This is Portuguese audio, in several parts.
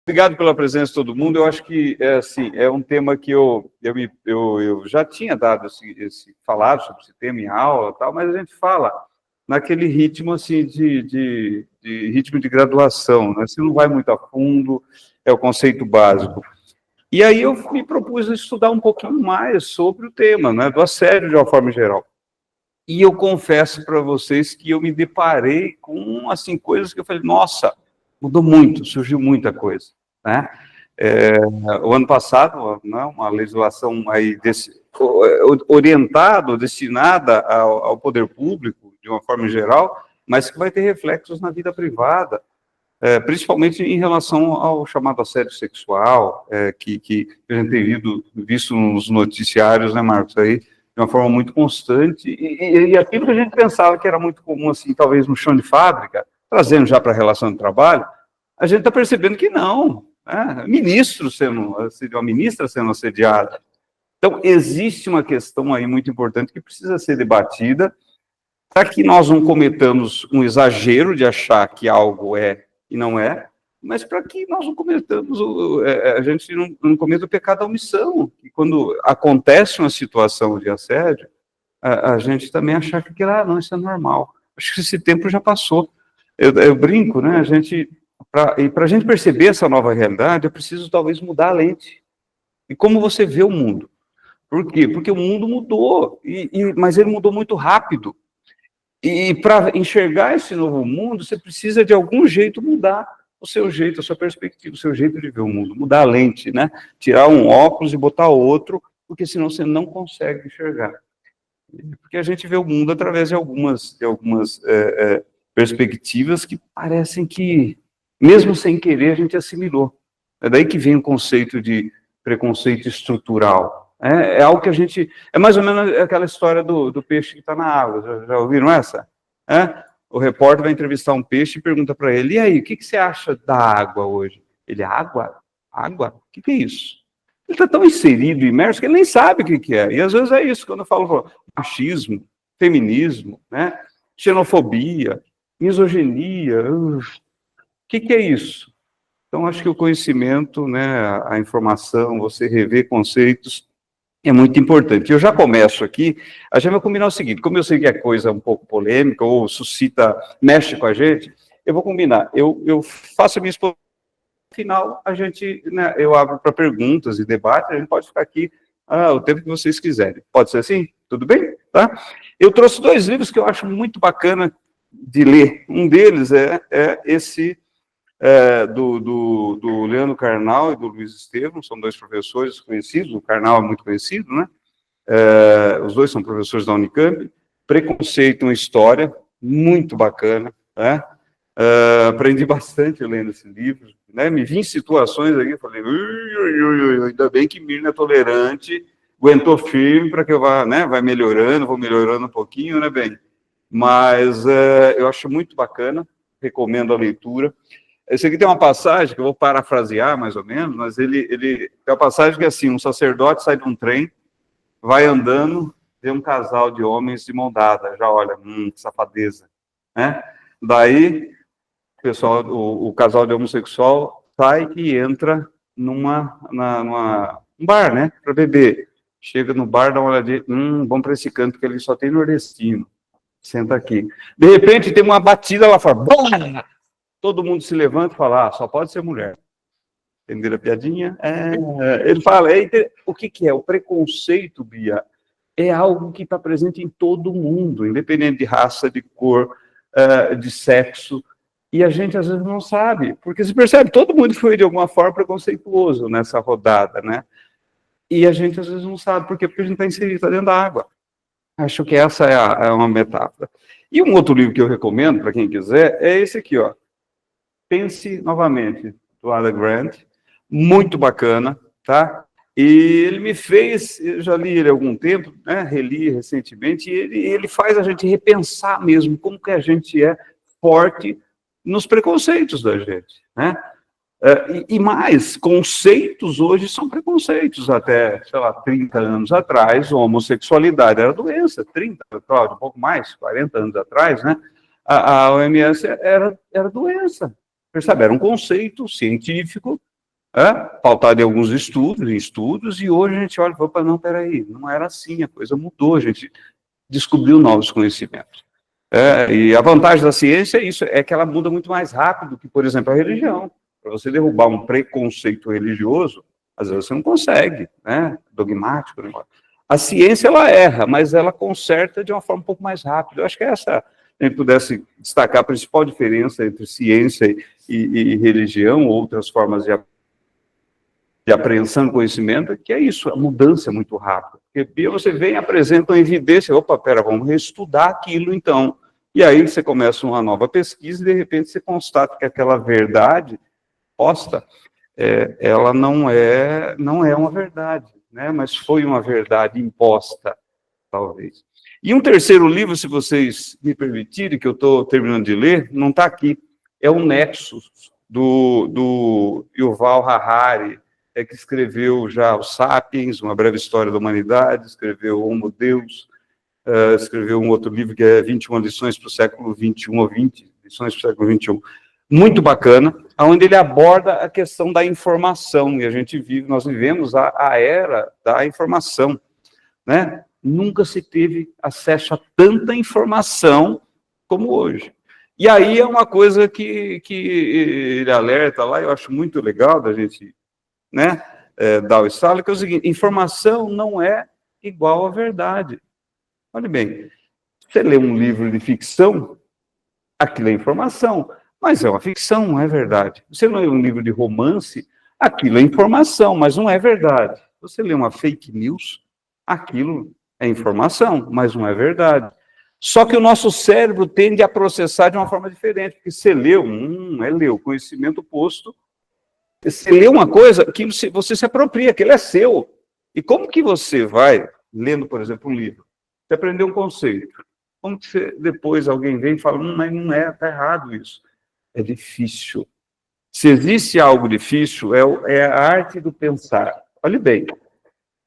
Obrigado pela presença de todo mundo. Eu acho que é um tema que eu já tinha dado falado sobre esse tema em aula, tal, mas a gente fala naquele ritmo assim de ritmo de graduação, né? Você não vai muito a fundo, é o conceito básico. E aí eu me propus a estudar um pouquinho mais sobre o tema, né, do assédio de uma forma geral. E eu confesso para vocês que eu me deparei com assim coisas que eu falei, nossa, mudou muito, surgiu muita coisa, né? O ano passado, né, uma legislação aí destinada ao poder público, de uma forma geral, mas que vai ter reflexos na vida privada, principalmente em relação ao chamado assédio sexual, que a gente tem visto nos noticiários, né, Marcos, aí, de uma forma muito constante, e aquilo que a gente pensava que era muito comum, assim, talvez no chão de fábrica, trazendo já para a relação de trabalho, a gente está percebendo que não, né? Uma ministra sendo assediada. Então, existe uma questão aí muito importante que precisa ser debatida, para que nós não cometamos um exagero de achar que algo é e não é, mas para que nós não cometamos, a gente não cometa o pecado da omissão, que quando acontece uma situação de assédio, a gente também achar que não, isso é normal. Acho que esse tempo já passou. Eu brinco, né? Para a gente perceber essa nova realidade, eu preciso talvez mudar a lente. E como você vê o mundo? Por quê? Porque o mundo mudou, mas ele mudou muito rápido. E para enxergar esse novo mundo, você precisa de algum jeito mudar o seu jeito, a sua perspectiva, o seu jeito de ver o mundo, mudar a lente, né? Tirar um óculos e botar outro, porque senão você não consegue enxergar. Porque a gente vê o mundo através de algumas perspectivas que parecem que, mesmo sem querer, a gente assimilou. É daí que vem o conceito de preconceito estrutural. É algo que a gente... É mais ou menos aquela história do peixe que está na água. Já ouviram essa? O repórter vai entrevistar um peixe e pergunta para ele, e aí, o que você acha da água hoje? Ele, água? Água? O que é isso? Ele está tão inserido, imerso, que ele nem sabe o que é. E às vezes é isso, quando eu falo machismo, feminismo, né? Xenofobia, misoginia, o que é isso? Então, acho que o conhecimento, né, a informação, você rever conceitos, é muito importante. Eu já começo aqui, a gente vai combinar o seguinte, como eu sei que é coisa um pouco polêmica, ou mexe com a gente, eu vou combinar. Eu faço a minha exposição, no final, né, eu abro para perguntas e debate, a gente pode ficar aqui o tempo que vocês quiserem. Pode ser assim? Tudo bem? Tá? Eu trouxe 2 livros que eu acho muito bacana de ler. Um deles é esse... do Leandro Carnal e do Luiz Estevam, são 2 professores conhecidos, o Carnal é muito conhecido, né? Os 2 são professores da Unicamp, Preconceito em História, muito bacana, né? Aprendi bastante lendo esse livro, né? Me vi em situações aqui, falei, ainda bem que Mirna é tolerante, aguentou firme para que eu vá, né? Vou melhorando um pouquinho, né, bem? Mas eu acho muito bacana, recomendo a leitura. Esse aqui tem uma passagem, que eu vou parafrasear mais ou menos, mas ele tem uma passagem que é assim, um sacerdote sai de um trem, vai andando, vê um casal de homens de mão dada, já olha, que safadeza, né? Daí, o casal de homossexual sai e entra num bar, né, para beber. Chega no bar, dá uma olhadinha, vamos para esse canto que ele só tem nordestino, senta aqui. De repente, tem uma batida lá fora, BOM! Todo mundo se levanta e fala, só pode ser mulher. Entenderam a piadinha? Ele fala, o que é? O preconceito, Bia, é algo que está presente em todo mundo, independente de raça, de cor, de sexo, e a gente às vezes não sabe, porque se percebe, todo mundo foi de alguma forma preconceituoso nessa rodada, né? E a gente às vezes não sabe, por quê? Porque a gente está inserido, está dentro da água. Acho que essa é uma metáfora. E um outro livro que eu recomendo, para quem quiser, é esse aqui, ó. Pense Novamente, do Adam Grant, muito bacana, tá? E ele me fez, eu já li ele há algum tempo, né? Reli recentemente, e ele faz a gente repensar mesmo como que a gente é forte nos preconceitos da gente, né? E mais, conceitos hoje são preconceitos. Até, sei lá, 30 anos atrás, a homossexualidade era doença, 30, Cláudio, um pouco mais, 40 anos atrás, né? A OMS era doença. Percebe? Era um conceito científico pautado em alguns estudos, e hoje a gente olha e fala, não, peraí, não era assim, a coisa mudou, a gente descobriu novos conhecimentos. E a vantagem da ciência é que ela muda muito mais rápido que, por exemplo, a religião. Para você derrubar um preconceito religioso, às vezes você não consegue, né? Dogmático. A ciência, ela erra, mas ela conserta de uma forma um pouco mais rápida. Eu acho que essa, a gente pudesse destacar a principal diferença entre ciência e religião, ou outras formas de apreensão do conhecimento, que é isso, a mudança é muito rápida. Porque você vem, apresenta uma evidência, opa, pera, vamos reestudar aquilo então. E aí você começa uma nova pesquisa e de repente você constata que aquela verdade posta, ela não é uma verdade, né? Mas foi uma verdade imposta, talvez. E um terceiro livro, se vocês me permitirem, que eu estou terminando de ler, não está aqui, é o Nexus, do Yuval Harari, que escreveu já o Sapiens, Uma Breve História da Humanidade, escreveu Homo Deus, escreveu um outro livro que é 21 lições para o século XXI, ou 20 lições para o século XXI. Muito bacana, onde ele aborda a questão da informação, e nós vivemos a era da informação, né? Nunca se teve acesso a tanta informação como hoje. E aí é uma coisa que ele alerta lá, eu acho muito legal da gente, né, dar o estalo, que é o seguinte: informação não é igual à verdade. Olha bem, você lê um livro de ficção, aquilo é informação, mas é uma ficção, não é verdade. Você lê um livro de romance, aquilo é informação, mas não é verdade. Você lê uma fake news, aquilo é informação, mas não é verdade. Só que o nosso cérebro tende a processar de uma forma diferente, porque você leu, leu, conhecimento posto. Você lê uma coisa que você se apropria, aquele é seu. E como que você vai, lendo, por exemplo, um livro, você aprendeu um conceito, como que você, depois alguém vem e fala, mas não é, está errado isso. É difícil. Se existe algo difícil, é a arte do pensar. Olhe bem,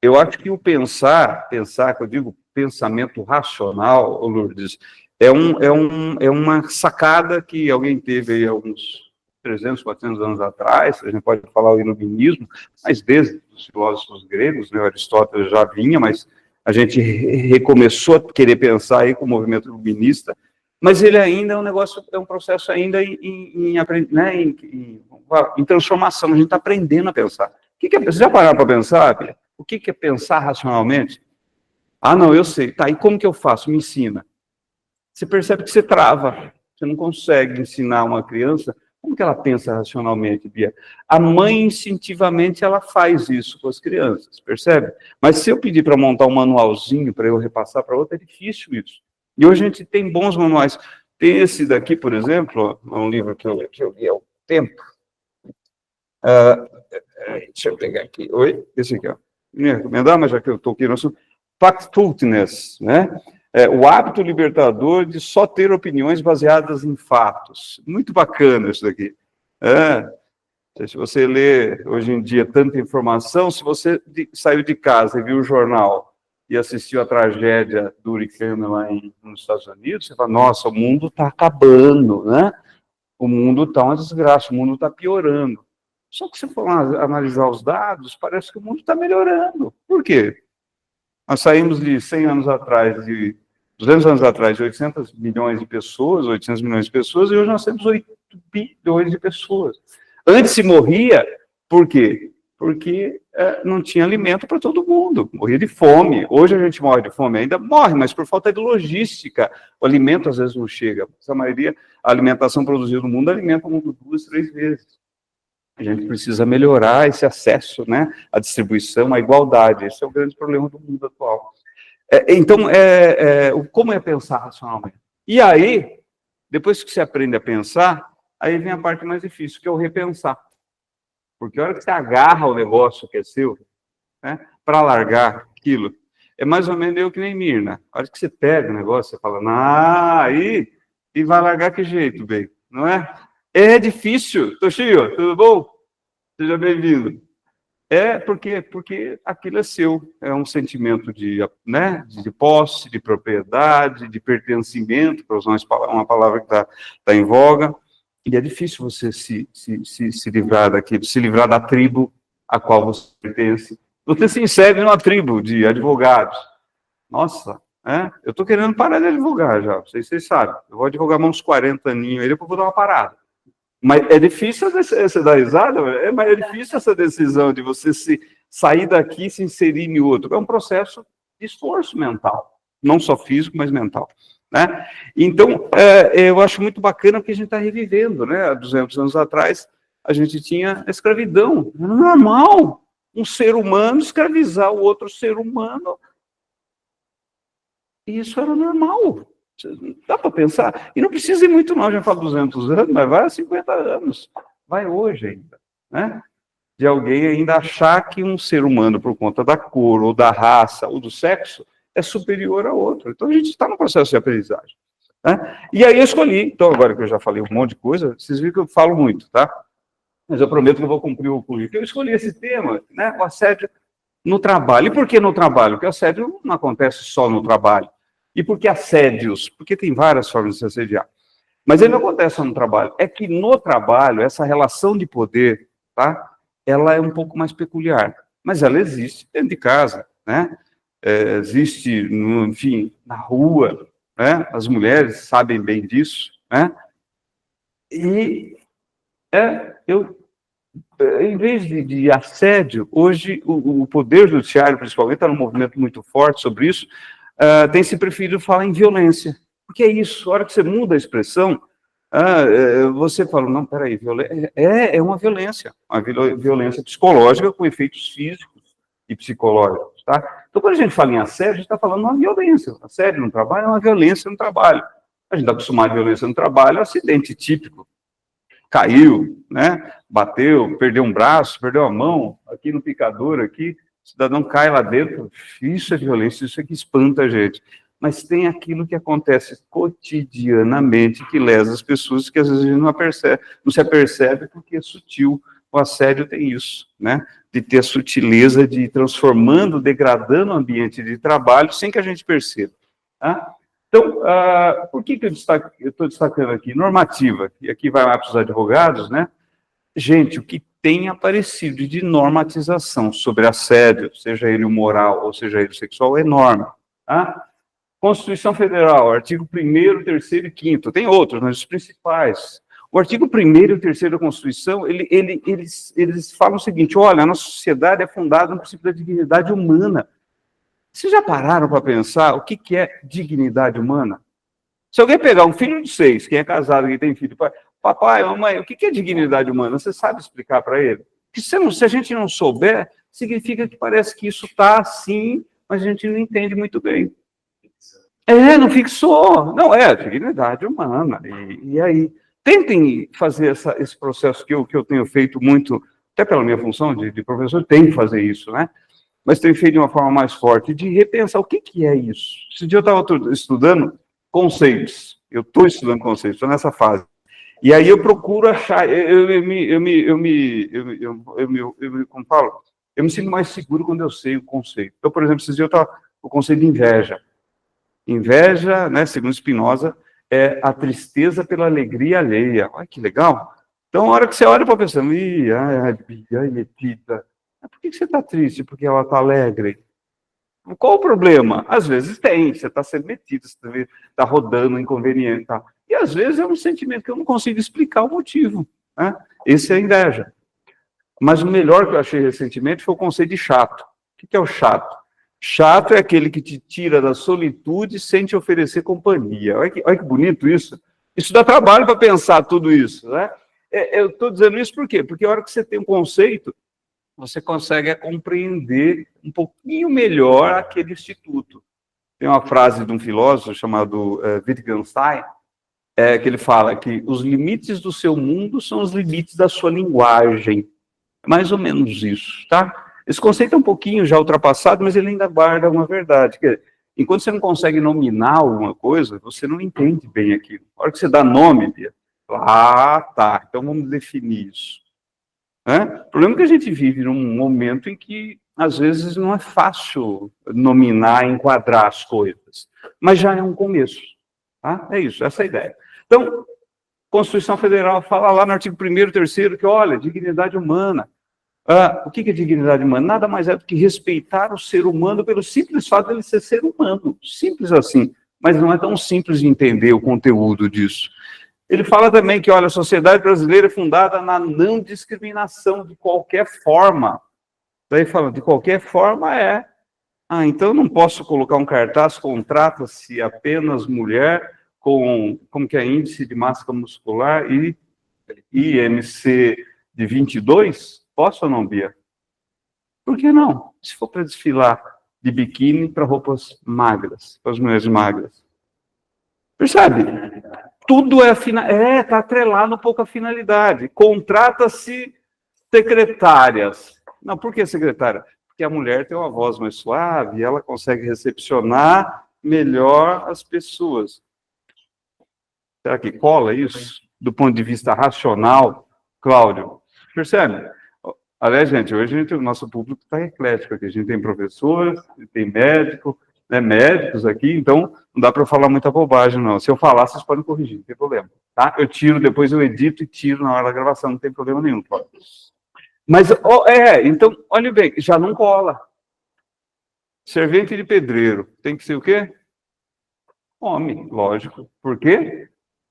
eu acho que o pensar, que eu digo pensamento racional, Lourdes, é uma sacada que alguém teve aí alguns 300, 400 anos atrás, a gente pode falar o iluminismo, mas desde os filósofos gregos, né, Aristóteles já vinha, mas a gente recomeçou a querer pensar aí com o movimento iluminista, mas ele ainda é um processo ainda em transformação, a gente está aprendendo a pensar. Você já pararam para pensar, Bia? O que é pensar racionalmente? Ah, não, eu sei. Tá, e como que eu faço? Me ensina. Você percebe que você trava. Você não consegue ensinar uma criança. Como que ela pensa racionalmente, Bia? A mãe, instintivamente, ela faz isso com as crianças, percebe? Mas se eu pedir para montar um manualzinho para eu repassar para outra, é difícil isso. E hoje a gente tem bons manuais. Tem esse daqui, por exemplo, é um livro que eu li há um tempo. Deixa eu pegar aqui. Oi? Esse aqui, ó. Me recomendar, mas já que eu estou aqui no assunto. Factfulness, né? O hábito libertador de só ter opiniões baseadas em fatos. Muito bacana isso daqui. Se você lê hoje em dia tanta informação, se você saiu de casa e viu o jornal e assistiu a tragédia do Hurricane lá nos Estados Unidos, você fala, nossa, o mundo está acabando, né? O mundo está uma desgraça, o mundo está piorando. Só que se for analisar os dados, parece que o mundo está melhorando. Por quê? Nós saímos de 100 anos atrás, de 200 anos atrás, de 800 milhões de pessoas, e hoje nós temos 8 bilhões de pessoas. Antes se morria, por quê? Porque não tinha alimento para todo mundo, morria de fome. Hoje a gente morre de fome, ainda morre, mas por falta de logística. O alimento às vezes não chega. A alimentação produzida no mundo alimenta o mundo 2, 3 vezes. A gente precisa melhorar esse acesso, né, à distribuição, à igualdade. Esse é o grande problema do mundo atual. Então, como é pensar racionalmente? E aí, depois que você aprende a pensar, aí vem a parte mais difícil, que é o repensar. Porque a hora que você agarra o negócio que é seu, né, para largar aquilo, é mais ou menos eu que nem Mirna. A hora que você pega o negócio, você fala, e vai largar que jeito, bem, não é? É difícil. Toshio, tudo bom? Seja bem-vindo. Porque aquilo é seu, é um sentimento de posse, de propriedade, de pertencimento, para usar uma palavra que está em voga. E é difícil você se livrar daquilo, se livrar da tribo a qual você pertence. Você se insere numa tribo de advogados. Nossa, eu estou querendo parar de advogar já, vocês sabem. Eu vou advogar mais uns 40 aninhos aí, depois vou dar uma parada. Mas é difícil você dar risada, mas é difícil essa decisão de você sair daqui e se inserir em outro. É um processo de esforço mental, não só físico, mas mental. Né? Então, eu acho muito bacana porque a gente está revivendo, né? Há 200 anos atrás, a gente tinha a escravidão. Era normal um ser humano escravizar o outro ser humano. E isso era normal. Dá para pensar? E não precisa ir muito, não. Já falo 200 anos, mas vai a 50 anos. Vai hoje ainda. Né? De alguém ainda achar que um ser humano, por conta da cor, ou da raça, ou do sexo, é superior a outro. Então, a gente está no processo de aprendizagem. Né? E aí eu escolhi, então, agora que eu já falei um monte de coisa, vocês viram que eu falo muito, tá? Mas eu prometo que eu vou cumprir o currículo. Eu escolhi esse tema, né? O assédio no trabalho. E por que no trabalho? Porque assédio não acontece só no trabalho. E por que assédios? Porque tem várias formas de se assediar. Mas ele não acontece só no trabalho. É que no trabalho, essa relação de poder, tá? Ela é um pouco mais peculiar. Mas ela existe dentro de casa, né? Existe, enfim, na rua, né? As mulheres sabem bem disso, né? E em vez de assédio, hoje o Poder Judiciário, principalmente, está num movimento muito forte sobre isso, tem se preferido falar em violência. Porque é isso, a hora que você muda a expressão, você fala, não, peraí, é uma violência psicológica com efeitos físicos e psicológicos, tá? Então, quando a gente fala em assédio, a gente está falando de uma violência. Assédio no trabalho é uma violência no trabalho. A gente está acostumado à violência no trabalho, é um acidente típico. Caiu, né? Bateu, perdeu um braço, perdeu a mão, aqui no picador, aqui, o cidadão cai lá dentro, isso é violência, isso é que espanta a gente. Mas tem aquilo que acontece cotidianamente, que lesa as pessoas, que às vezes a gente não se apercebe porque é sutil. O assédio tem isso, né? De ter a sutileza de ir transformando, degradando o ambiente de trabalho sem que a gente perceba. Tá? Então, por que eu estou destacando aqui? Normativa, e aqui vai lá para os advogados, né? Gente, o que tem aparecido de normatização sobre assédio, seja ele o moral ou seja ele o sexual, é enorme. Tá? Constituição Federal, artigo 1º, 3º e 5º, tem outros, mas os principais. O artigo 1º e 3º da Constituição, eles falam o seguinte, olha, a nossa sociedade é fundada no princípio da dignidade humana. Vocês já pararam para pensar o que é dignidade humana? Se alguém pegar um filho de 6, quem é casado, quem tem filho, papai, mamãe, o que é dignidade humana? Você sabe explicar para ele? Porque se a gente não souber, significa que parece que isso está assim, mas a gente não entende muito bem. Não fixou. Não, dignidade humana. E aí, tentem fazer esse processo que eu tenho feito muito, até pela minha função de professor, tenho que fazer isso, né? Mas tenho feito de uma forma mais forte, de repensar o que é isso. Esse dia eu estava estudando conceitos. Eu estou estudando conceitos, estou nessa fase. E aí eu procuro achar, como falo, eu me sinto mais seguro quando eu sei o conceito. Então, por exemplo, esses dias eu estava o conceito de inveja. Inveja, né, segundo Spinoza, é a tristeza pela alegria alheia. Olha que legal. Então, a hora que você olha para a pessoa, metida. Por que você está triste? Porque ela está alegre. Qual o problema? Às vezes tem, você está sendo metido, você está rodando inconveniente. Tá? E às vezes é um sentimento que eu não consigo explicar o motivo. Né? Esse é a inveja. Mas o melhor que eu achei recentemente foi o conceito de chato. O que é o chato? Chato é aquele que te tira da solitude sem te oferecer companhia. Olha que bonito isso. Isso dá trabalho para pensar tudo isso. Né? Eu estou dizendo isso por quê? Porque a hora que você tem um conceito, você consegue compreender um pouquinho melhor aquele instituto. Tem uma frase de um filósofo chamado Wittgenstein, que ele fala que os limites do seu mundo são os limites da sua linguagem. É mais ou menos isso, tá? Esse conceito é um pouquinho já ultrapassado, mas ele ainda guarda uma verdade. Enquanto você não consegue nominar alguma coisa, você não entende bem aquilo. A hora que você dá nome, tá, então vamos definir isso. O problema é que a gente vive num momento em que, às vezes, não é fácil nominar, enquadrar as coisas, mas já é um começo. Tá? É isso, essa é a ideia. Então, Constituição Federal fala lá no artigo 1º e 3º que, olha, dignidade humana. O que é dignidade humana? Nada mais é do que respeitar o ser humano pelo simples fato de ele ser humano. Simples assim. Mas não é tão simples de entender o conteúdo disso. Ele fala também que, olha, a sociedade brasileira é fundada na não discriminação de qualquer forma. Daí fala, de qualquer forma então eu não posso colocar um cartaz, contrata-se apenas mulher com, como que é, índice de massa muscular e IMC de 22? Posso ou não, Bia? Por que não? Se for para desfilar de biquíni para roupas magras, para as mulheres magras. Percebe? Tudo está atrelado um pouco à finalidade. Contrata-se secretárias. Não, por que secretária? Porque a mulher tem uma voz mais suave, ela consegue recepcionar melhor as pessoas. Será que cola isso? Do ponto de vista racional, Cláudio? Percebe? Aliás, gente, hoje o nosso público está eclético aqui. A gente tem professores, tem médico, médicos aqui, então não dá para eu falar muita bobagem, não. Se eu falar, vocês podem corrigir, não tem problema. Tá? Eu tiro, depois eu edito e tiro na hora da gravação, não tem problema nenhum. Cláudio. Mas, então, olha bem, já não cola. Servente de pedreiro, tem que ser o quê? Homem, lógico. Por quê?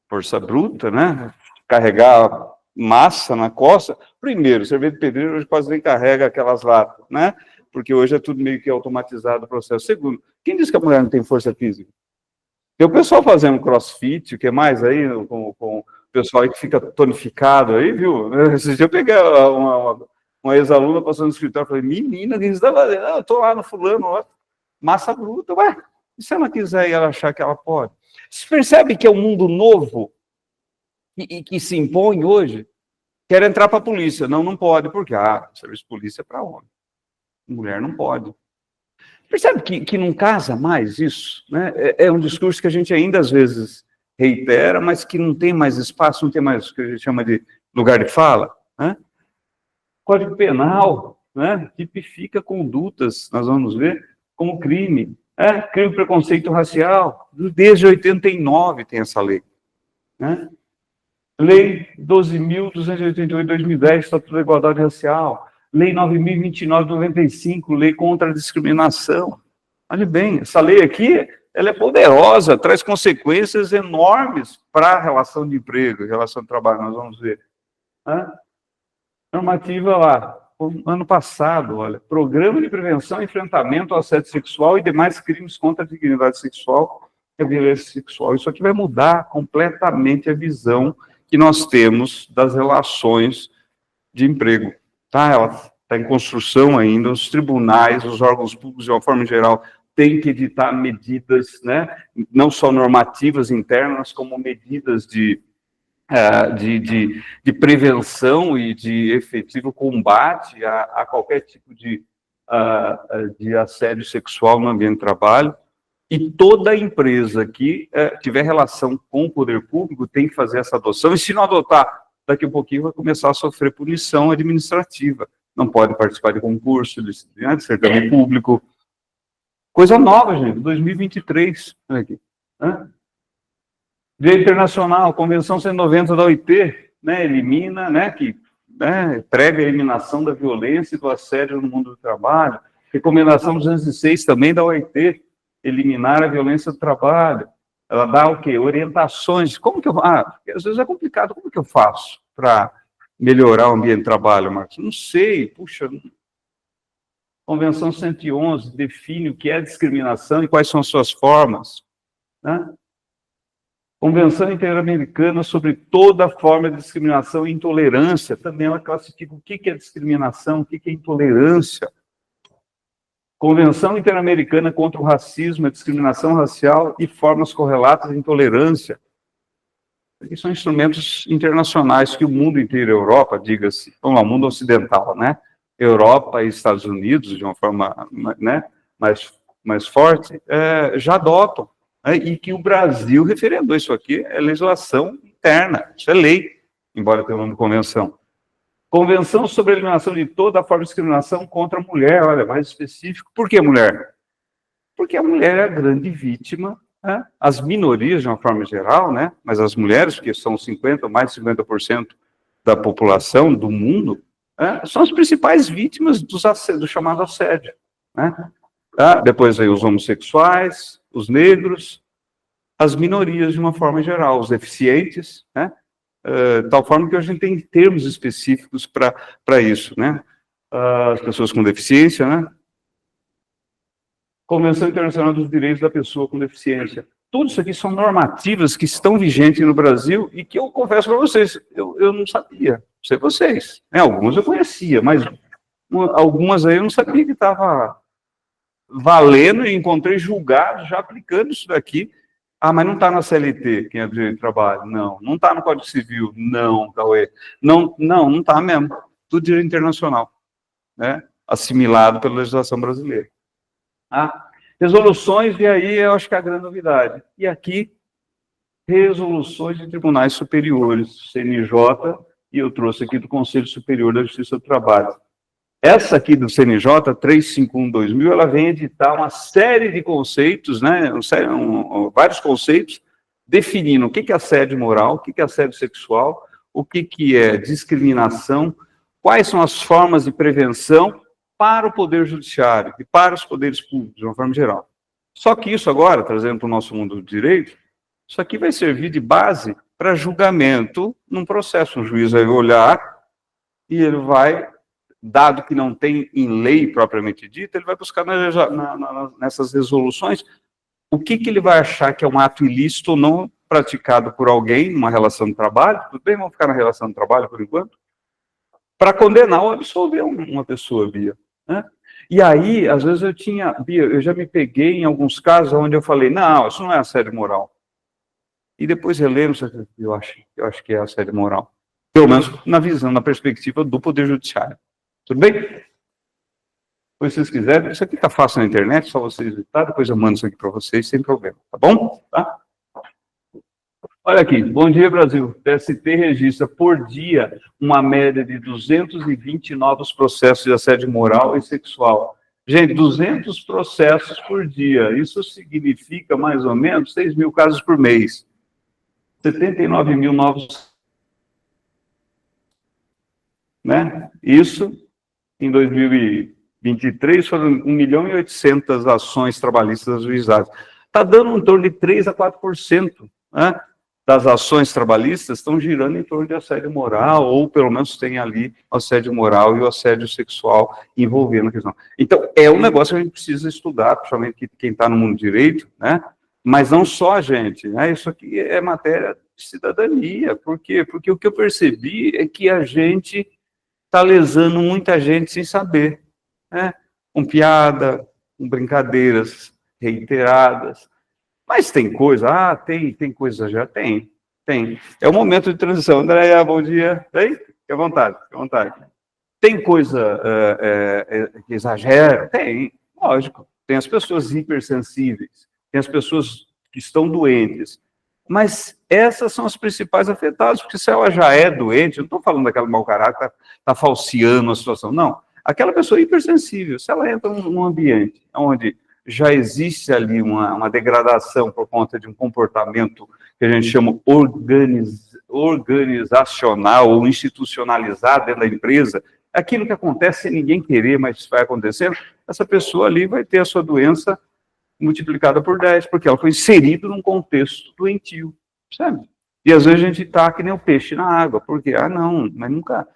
Força bruta, né? Carregar massa na costa. Primeiro, servente de pedreiro hoje quase nem carrega aquelas latas, né? Porque hoje é tudo meio que automatizado o processo. Segundo, quem disse que a mulher não tem força física? Tem o pessoal fazendo crossfit, o que mais aí, com o pessoal aí que fica tonificado aí, viu? Esse dia eu peguei uma ex-aluna passando no escritório e falei, menina, o que você está fazendo? Eu estou lá no fulano, ó, massa bruta. Ué, e se ela quiser e ela achar que ela pode? Você percebe que é um mundo novo que se impõe hoje? Quer entrar para a polícia. Não pode, porque serviço de polícia é para homem. Mulher não pode. Percebe que não casa mais isso? Né? É um discurso que a gente ainda às vezes reitera, mas que não tem mais espaço, não tem mais o que a gente chama de lugar de fala. Né? Código Penal, né? Tipifica condutas, nós vamos ver, como crime. Crime de preconceito racial, desde 89 tem essa lei. Né? Lei 12.288 de 2010, Estatuto da Igualdade Racial. Lei 9.029 de 95, Lei contra a Discriminação. Olha bem, essa lei aqui, ela é poderosa, traz consequências enormes para a relação de emprego, relação de trabalho, nós vamos ver. Normativa lá, ano passado, olha, Programa de Prevenção e Enfrentamento ao Assédio Sexual e demais crimes contra a dignidade sexual e a violência sexual. Isso aqui vai mudar completamente a visão que nós temos das relações de emprego. Tá? Ela está em construção ainda, os tribunais, os órgãos públicos, de uma forma geral, têm que editar medidas, né, não só normativas internas, como medidas de prevenção e de efetivo combate a qualquer tipo de assédio sexual no ambiente de trabalho. E toda empresa que tiver relação com o poder público tem que fazer essa adoção, e se não adotar, daqui a pouquinho vai começar a sofrer punição administrativa. Não pode participar de concurso, de certame público. Coisa nova, gente, 2023. Olha aqui. Direito Internacional, Convenção 190 da OIT, né, elimina, né, prega a eliminação da violência e do assédio no mundo do trabalho. Recomendação 206 também da OIT, eliminar a violência do trabalho. Ela dá o quê? Orientações. Como que eu... porque às vezes é complicado. Como que eu faço para melhorar o ambiente de trabalho, Marcos? Não sei. Puxa. Convenção 111 define o que é discriminação e quais são as suas formas. Né? Convenção Interamericana sobre toda forma de discriminação e intolerância. Também ela classifica o que é discriminação, o que é intolerância. Convenção Interamericana contra o Racismo, a Discriminação Racial e Formas Correlatas de Intolerância. Esses são instrumentos internacionais que o mundo inteiro, Europa, diga-se, vamos lá, o mundo ocidental, né? Europa e Estados Unidos, de uma forma, né, mais forte, já adotam. Né? E que o Brasil referendou isso aqui, é legislação interna, isso é lei, embora tenha o nome de convenção. Convenção sobre a eliminação de toda forma de discriminação contra a mulher, olha, mais específico. Por que mulher? Porque a mulher é a grande vítima né? As minorias, de uma forma geral, né? Mas as mulheres, que são 50%, mais de 50% da população do mundo, né? São as principais vítimas do chamado assédio, né? Depois aí os homossexuais, os negros, as minorias de uma forma geral, os deficientes, né? Tal forma que a gente tem termos específicos para isso, né? As pessoas com deficiência, né? Convenção Internacional dos Direitos da Pessoa com Deficiência. Tudo isso aqui são normativas que estão vigentes no Brasil e que eu confesso para vocês, eu não sabia, não sei vocês, né? Algumas eu conhecia, mas algumas aí eu não sabia que estava valendo e encontrei julgados já aplicando isso daqui. Mas não está na CLT, quem é do direito de trabalho? Não. Não está no Código Civil? Não, Cauê. Não está mesmo. Tudo direito internacional, né? Assimilado pela legislação brasileira. Resoluções, e aí eu acho que é a grande novidade. E aqui, resoluções de tribunais superiores, CNJ, e eu trouxe aqui do Conselho Superior da Justiça do Trabalho. Essa aqui do CNJ, 351/2000, ela vem editar uma série de conceitos, né, vários conceitos, definindo o que é assédio moral, o que é assédio sexual, o que é discriminação, quais são as formas de prevenção para o Poder Judiciário e para os poderes públicos, de uma forma geral. Só que isso agora, trazendo para o nosso mundo do direito, isso aqui vai servir de base para julgamento num processo. Um juiz vai olhar e ele vai, dado que não tem em lei propriamente dita, ele vai buscar nessas resoluções o que ele vai achar que é um ato ilícito ou não praticado por alguém numa relação de trabalho. Tudo bem, vamos ficar na relação de trabalho por enquanto? Para condenar ou absolver uma pessoa, Bia, né? E aí, às vezes Bia, eu já me peguei em alguns casos onde eu falei, não, isso não é assédio moral. E depois relendo, eu acho que é assédio moral. Pelo menos na visão, na perspectiva do Poder Judiciário. Tudo bem? Se vocês quiserem, isso aqui está fácil na internet, só vocês visitar, depois eu mando isso aqui para vocês, sem problema, tá bom? Tá? Olha aqui, bom dia, Brasil. TST registra por dia uma média de 220 novos processos de assédio moral e sexual. Gente, 200 processos por dia, isso significa mais ou menos 6 mil casos por mês. 79 mil novos, né? Isso, em 2023, foram 1.800.000 ações trabalhistas ajuizadas. Está dando em torno de 3 a 4%, né, das ações trabalhistas estão girando em torno de assédio moral, ou pelo menos tem ali o assédio moral e o assédio sexual envolvendo a questão. Então, é um negócio que a gente precisa estudar, principalmente quem está no mundo do direito, né? Mas não só a gente, né? Isso aqui é matéria de cidadania. Por quê? Porque o que eu percebi é que a gente está lesando muita gente sem saber, né? Com piada, com brincadeiras reiteradas. Mas tem coisa, tem coisa já, tem. É um momento de transição. Andréia, bom dia. Tem? Fique à vontade, fique à vontade. Tem coisa que exagera? Tem, lógico. Tem as pessoas hipersensíveis, tem as pessoas que estão doentes. Mas essas são as principais afetadas, porque se ela já é doente, eu não estou falando daquela mau caráter que está falseando a situação, não. Aquela pessoa hipersensível, se ela entra num ambiente onde já existe ali uma degradação por conta de um comportamento que a gente chama organizacional ou institucionalizado dentro da empresa, aquilo que acontece sem ninguém querer, mas vai acontecendo, essa pessoa ali vai ter a sua doença multiplicada por 10, porque ela foi inserida num contexto doentio, sabe? E às vezes a gente tá que nem o peixe na água, porque, não, mas nunca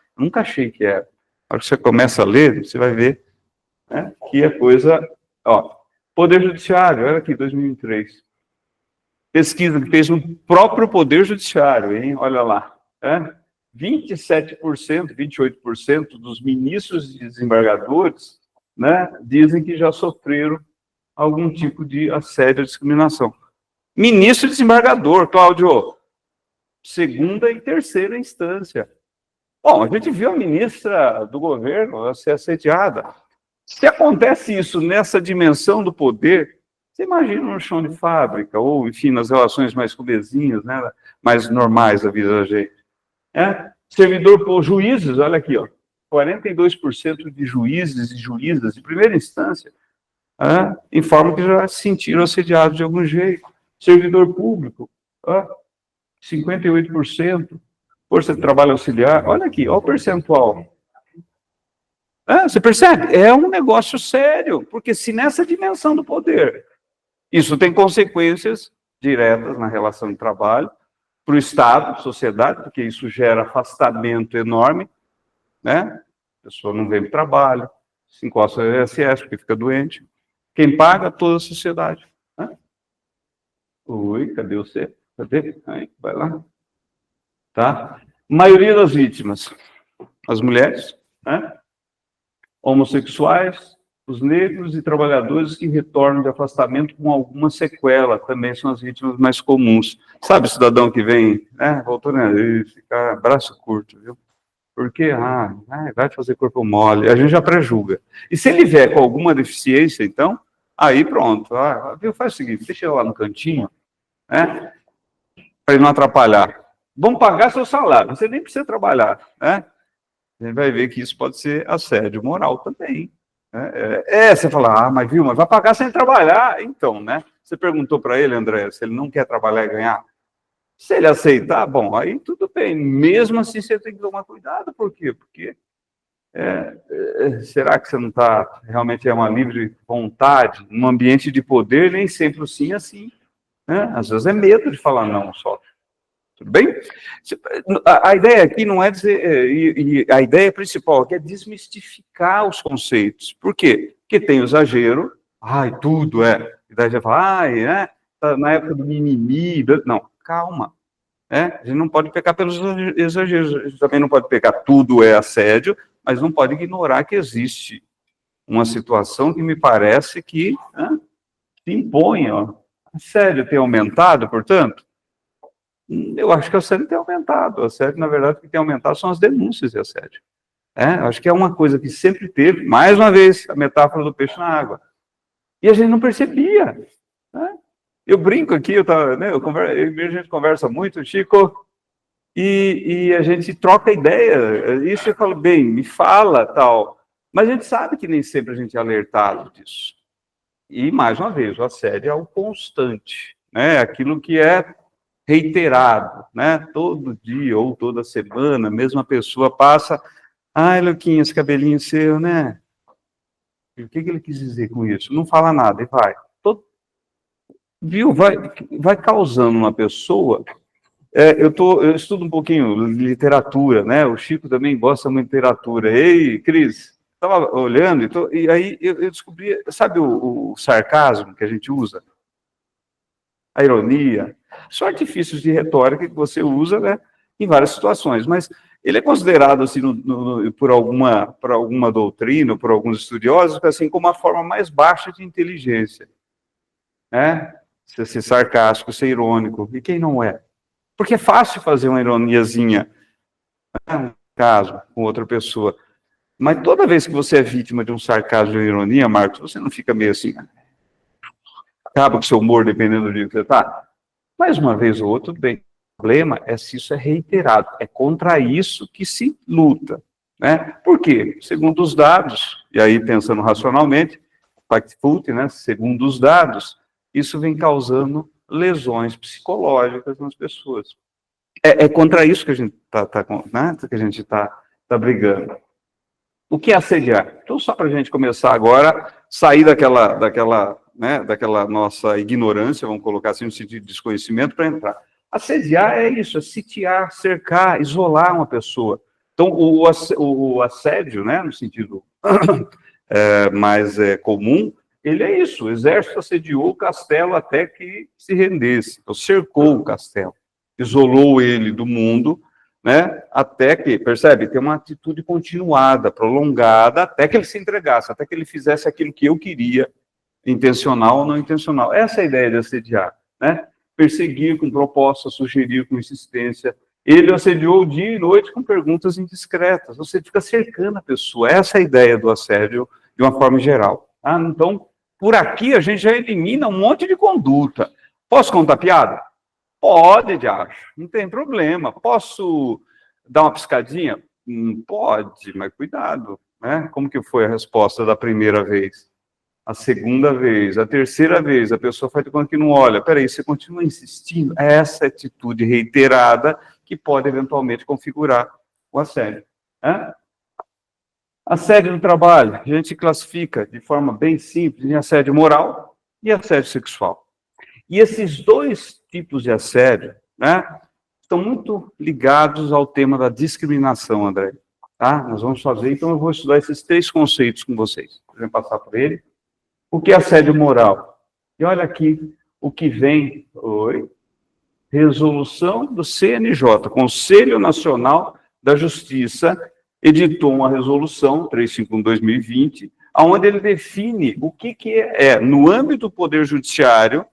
achei que era. A hora que você começa a ler, você vai ver, né, que é coisa, Poder Judiciário, olha aqui, 2003. Pesquisa que fez o próprio Poder Judiciário, hein? Olha lá. 27%, 28% dos ministros e desembargadores, né, dizem que já sofreram algum tipo de assédio ou discriminação. Ministro e desembargador, Cláudio, segunda e terceira instância. Bom, a gente viu a ministra do governo ser assediada. Se acontece isso nessa dimensão do poder, você imagina no chão de fábrica, ou, enfim, nas relações mais cubezinhas, né, mais normais da vida da gente. Servidor por juízes, olha aqui, 42% de juízes e juízas de primeira instância informam que já se sentiram assediados de algum jeito. Servidor público, 58%. Força de trabalho auxiliar, olha aqui, olha o percentual. Você percebe? É um negócio sério, porque se nessa dimensão do poder, isso tem consequências diretas na relação de trabalho, para o Estado, sociedade, porque isso gera afastamento enorme, né? A pessoa não vem para o trabalho, se encosta no INSS porque fica doente. Quem paga? Toda a sociedade. Né? Oi, cadê você? Cadê? Aí, vai lá. Tá? Maioria das vítimas, as mulheres, né? Homossexuais, os negros e trabalhadores que retornam de afastamento com alguma sequela, também são as vítimas mais comuns. Sabe, cidadão que vem, voltou, né, fica braço curto, viu? Porque, vai fazer corpo mole, a gente já pré-julga. E se ele vier com alguma deficiência, então, aí pronto, viu, faz o seguinte, deixa eu lá no cantinho, né, para ele não atrapalhar. Vão pagar seu salário, você nem precisa trabalhar, né? A gente vai ver que isso pode ser assédio moral também. Né? Você fala, mas viu, mas vai pagar sem trabalhar. Então, né? Você perguntou para ele, André, se ele não quer trabalhar e ganhar. Se ele aceitar, bom, aí tudo bem. Mesmo assim, você tem que tomar cuidado. Por quê? Porque será que você não está realmente uma livre vontade? Num ambiente de poder, nem sempre o sim é sim. Né? Às vezes é medo de falar não só. Tudo bem? A ideia aqui não é dizer, e a ideia principal aqui é desmistificar os conceitos. Por quê? Porque tem o exagero, tudo é. E daí já fala, né? Tá na época do mimimi. Não, calma. A gente não pode pecar pelos exageros, a gente também não pode pecar tudo é assédio, mas não pode ignorar que existe uma situação que me parece que se impõe. Assédio tem aumentado, portanto? Eu acho que o assédio tem aumentado. O assédio, na verdade, o que tem aumentado são as denúncias de assédio. Eu acho que é uma coisa que sempre teve, mais uma vez, a metáfora do peixe na água. E a gente não percebia. Né? Eu brinco aqui, a gente conversa muito, Chico, e a gente troca ideia. Isso eu falo, bem, me fala, tal. Mas a gente sabe que nem sempre a gente é alertado disso. E, mais uma vez, o assédio é o constante. Né? Aquilo que é reiterado, né? Todo dia ou toda semana, a mesma pessoa passa, Luquinha, esse cabelinho seu, né? E o que ele quis dizer com isso? Não fala nada e vai. Viu? Vai causando uma pessoa. Eu estudo um pouquinho literatura, né? O Chico também gosta muito de literatura. Ei, Cris, estava olhando e aí eu descobri, sabe o sarcasmo que a gente usa? A ironia, são artifícios de retórica que você usa, né, em várias situações, mas ele é considerado, assim, por alguma doutrina, por alguns estudiosos, assim, como a forma mais baixa de inteligência, né, ser sarcástico, ser irônico, e quem não é? Porque é fácil fazer uma ironiazinha, né, um caso com outra pessoa, mas toda vez que você é vítima de um sarcasmo e ironia, Marcos, você não fica meio assim, acaba com o seu humor, dependendo do dia que você está. Mais uma vez ou outra, tudo bem. O problema é se isso é reiterado. É contra isso que se luta. Né? Por quê? Segundo os dados, e aí pensando racionalmente, fact-fult, né? Segundo os dados, isso vem causando lesões psicológicas nas pessoas. É contra isso que a gente está brigando. O que é assediar? Então, só para a gente começar agora, sair daquela nossa ignorância, vamos colocar assim, no sentido de desconhecimento, para entrar. Assediar é isso, é sitiar, cercar, isolar uma pessoa. Então, o assédio, né, no sentido mais comum, ele é isso, o exército assediou o castelo até que se rendesse, então, cercou o castelo, isolou ele do mundo, né, até que, percebe, tem uma atitude continuada, prolongada, até que ele se entregasse, até que ele fizesse aquilo que eu queria, intencional ou não intencional. Essa é a ideia de assediar, né? Perseguir com proposta, sugerir com insistência. Ele assediou dia e noite com perguntas indiscretas. Você fica cercando a pessoa. Essa é a ideia do assédio de uma forma geral. Então, por aqui a gente já elimina um monte de conduta. Posso contar piada? Pode, acho. Não tem problema. Posso dar uma piscadinha? Pode, mas cuidado. Né? Como que foi a resposta da primeira vez? A segunda vez, a terceira vez, a pessoa faz de conta que não olha. Peraí, você continua insistindo? É essa atitude reiterada que pode eventualmente configurar o assédio. Né? Assédio no trabalho, a gente classifica de forma bem simples em assédio moral e assédio sexual. E esses dois tipos de assédio, né, estão muito ligados ao tema da discriminação, André. Tá? Nós vamos fazer, então eu vou estudar esses três conceitos com vocês. Vou passar por ele. O que é assédio moral? E olha aqui o que vem. Oi. Resolução do CNJ, Conselho Nacional da Justiça, editou uma resolução 351/2020, onde ele define o que é, no âmbito do Poder Judiciário,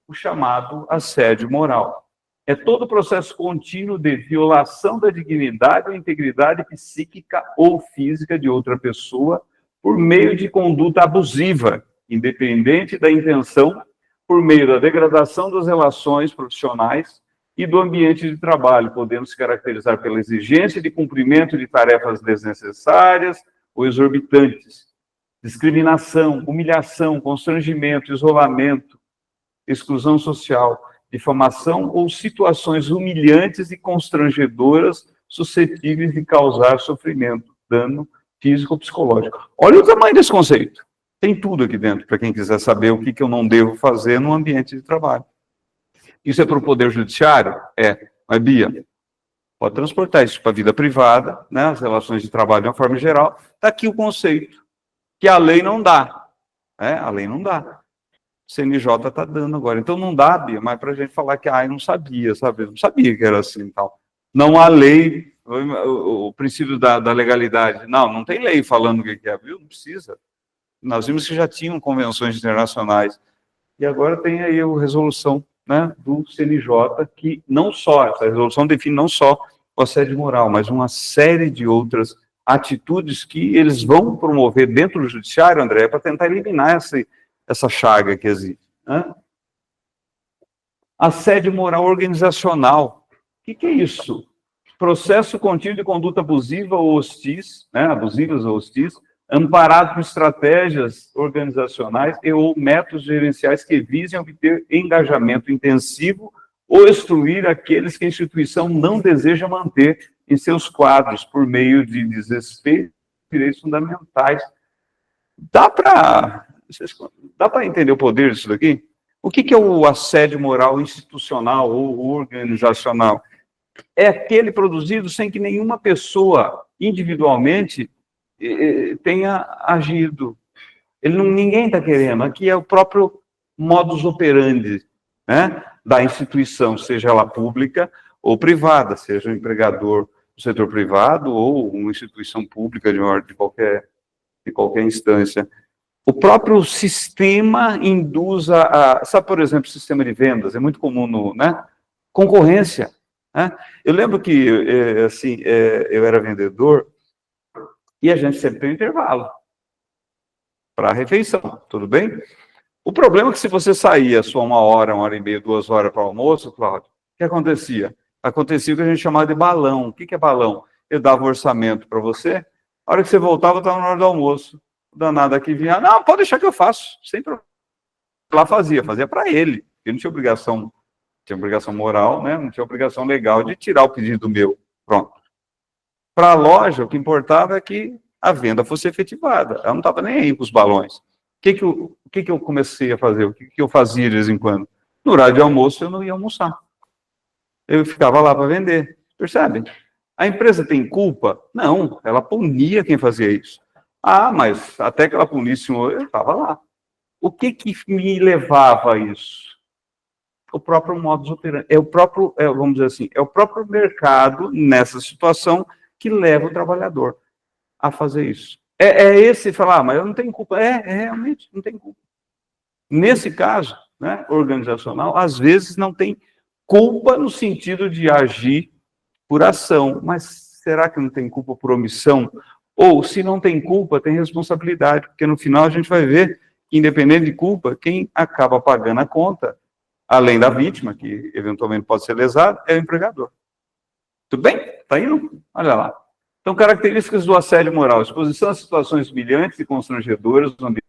o chamado assédio moral. É todo o processo contínuo de violação da dignidade ou integridade psíquica ou física de outra pessoa por meio de conduta abusiva, independente da intenção, por meio da degradação das relações profissionais e do ambiente de trabalho, podendo se caracterizar pela exigência de cumprimento de tarefas desnecessárias ou exorbitantes, discriminação, humilhação, constrangimento, isolamento, exclusão social, difamação ou situações humilhantes e constrangedoras suscetíveis de causar sofrimento, dano físico ou psicológico. Olha o tamanho desse conceito. Tem tudo aqui dentro, para quem quiser saber o que eu não devo fazer no ambiente de trabalho. Isso é para o Poder Judiciário? É. Mas, Bia, pode transportar isso para a vida privada, né, as relações de trabalho de uma forma geral. Está aqui o conceito, que a lei não dá. A lei não dá. O CNJ está dando agora. Então não dá, Bia, mas para a gente falar que eu não sabia, sabe? Eu não sabia que era assim e tal. Não há lei, o princípio da legalidade. Não tem lei falando o que é, viu? Não precisa. Nós vimos que já tinham convenções internacionais. E agora tem aí a resolução, né, do CNJ, que não só, essa resolução define não só o assédio moral, mas uma série de outras atitudes que eles vão promover dentro do judiciário, André, para tentar eliminar essa chaga que existe. Né? Assédio moral organizacional. O que é isso? Processo contínuo de conduta abusiva ou hostis, né, abusivas ou hostis, amparado por estratégias organizacionais e ou métodos gerenciais que visem obter engajamento intensivo ou excluir aqueles que a instituição não deseja manter em seus quadros por meio de desrespeito aos direitos fundamentais. Dá para entender o poder disso daqui? O que é o assédio moral institucional ou organizacional? É aquele produzido sem que nenhuma pessoa individualmente tenha agido. Ninguém está querendo. Aqui é o próprio modus operandi, né, da instituição, seja ela pública ou privada, seja um empregador do setor privado ou uma instituição pública de qualquer instância. O próprio sistema induz sabe, por exemplo, o sistema de vendas, é muito comum concorrência. Né? Eu lembro que, eu era vendedor, e a gente sempre tem um intervalo para a refeição, tudo bem? O problema é que se você saía só 1 hora e meia, 2 horas para o almoço, Cláudio, o que acontecia? Acontecia o que a gente chamava de balão. O que é balão? Eu dava um orçamento para você, a hora que você voltava, estava na hora do almoço. O danado aqui vinha, não, pode deixar que eu faço, sem problema. Lá fazia para ele. Ele não tinha obrigação moral, né? Não tinha obrigação legal de tirar o pedido meu. Pronto. Para a loja, o que importava é que a venda fosse efetivada. Ela não estava nem aí com os balões. O que eu comecei a fazer? O que eu fazia de vez em quando? No horário de almoço, eu não ia almoçar. Eu ficava lá para vender. Percebe? A empresa tem culpa? Não, ela punia quem fazia isso. Mas até que ela punisse eu estava lá. O que me levava a isso? O próprio modus operandi. Vamos dizer assim, é o próprio mercado, nessa situação, que leva o trabalhador a fazer isso. Esse falar, mas eu não tenho culpa. Realmente, não tem culpa. Nesse caso, né, organizacional, às vezes não tem culpa no sentido de agir por ação, mas será que não tem culpa por omissão? Ou, se não tem culpa, tem responsabilidade, porque no final a gente vai ver que, independente de culpa, quem acaba pagando a conta, além da vítima, que eventualmente pode ser lesada, é o empregador. Tudo bem? Está indo? Olha lá. Então, características do assédio moral. Exposição a situações humilhantes e constrangedoras no ambiente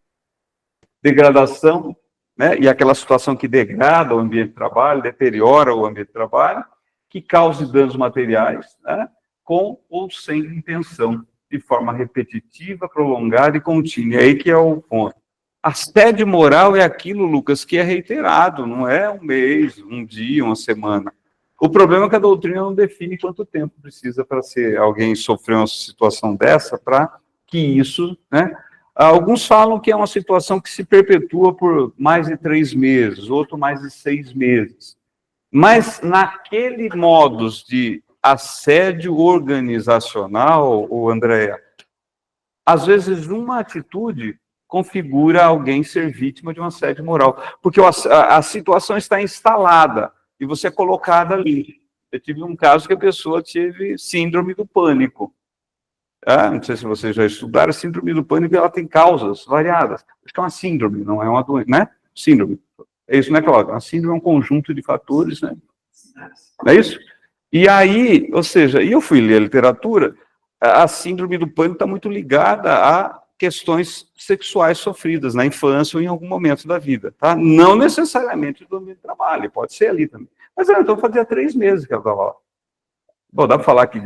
degradação, né, e aquela situação que degrada o ambiente de trabalho, deteriora o ambiente de trabalho, que cause danos materiais, né, com ou sem intenção, de forma repetitiva, prolongada e contínua. É aí que é o ponto. Assédio moral é aquilo, Lucas, que é reiterado, não é um mês, um dia, uma semana. O problema é que a doutrina não define quanto tempo precisa para ser alguém sofrer uma situação dessa, para que isso, né? Alguns falam que é uma situação que se perpetua por mais de 3 meses, outro mais de 6 meses. Mas naquele modus de assédio organizacional, o Andréa, às vezes uma atitude configura alguém ser vítima de um assédio moral, porque a situação está instalada e você é colocada ali. Eu tive um caso que a pessoa teve síndrome do pânico. Não sei se vocês já estudaram, a síndrome do pânico ela tem causas variadas. Acho que é uma síndrome, não é uma doença, né? Síndrome. É isso, né, Cláudia? A síndrome é um conjunto de fatores, né? Não é isso? E aí, ou seja, eu fui ler a literatura, a síndrome do pânico está muito ligada a questões sexuais sofridas na infância ou em algum momento da vida, tá? Não necessariamente do ambiente de trabalho, pode ser ali também. Mas então fazia 3 meses que ela estava lá. Bom, dá para falar que,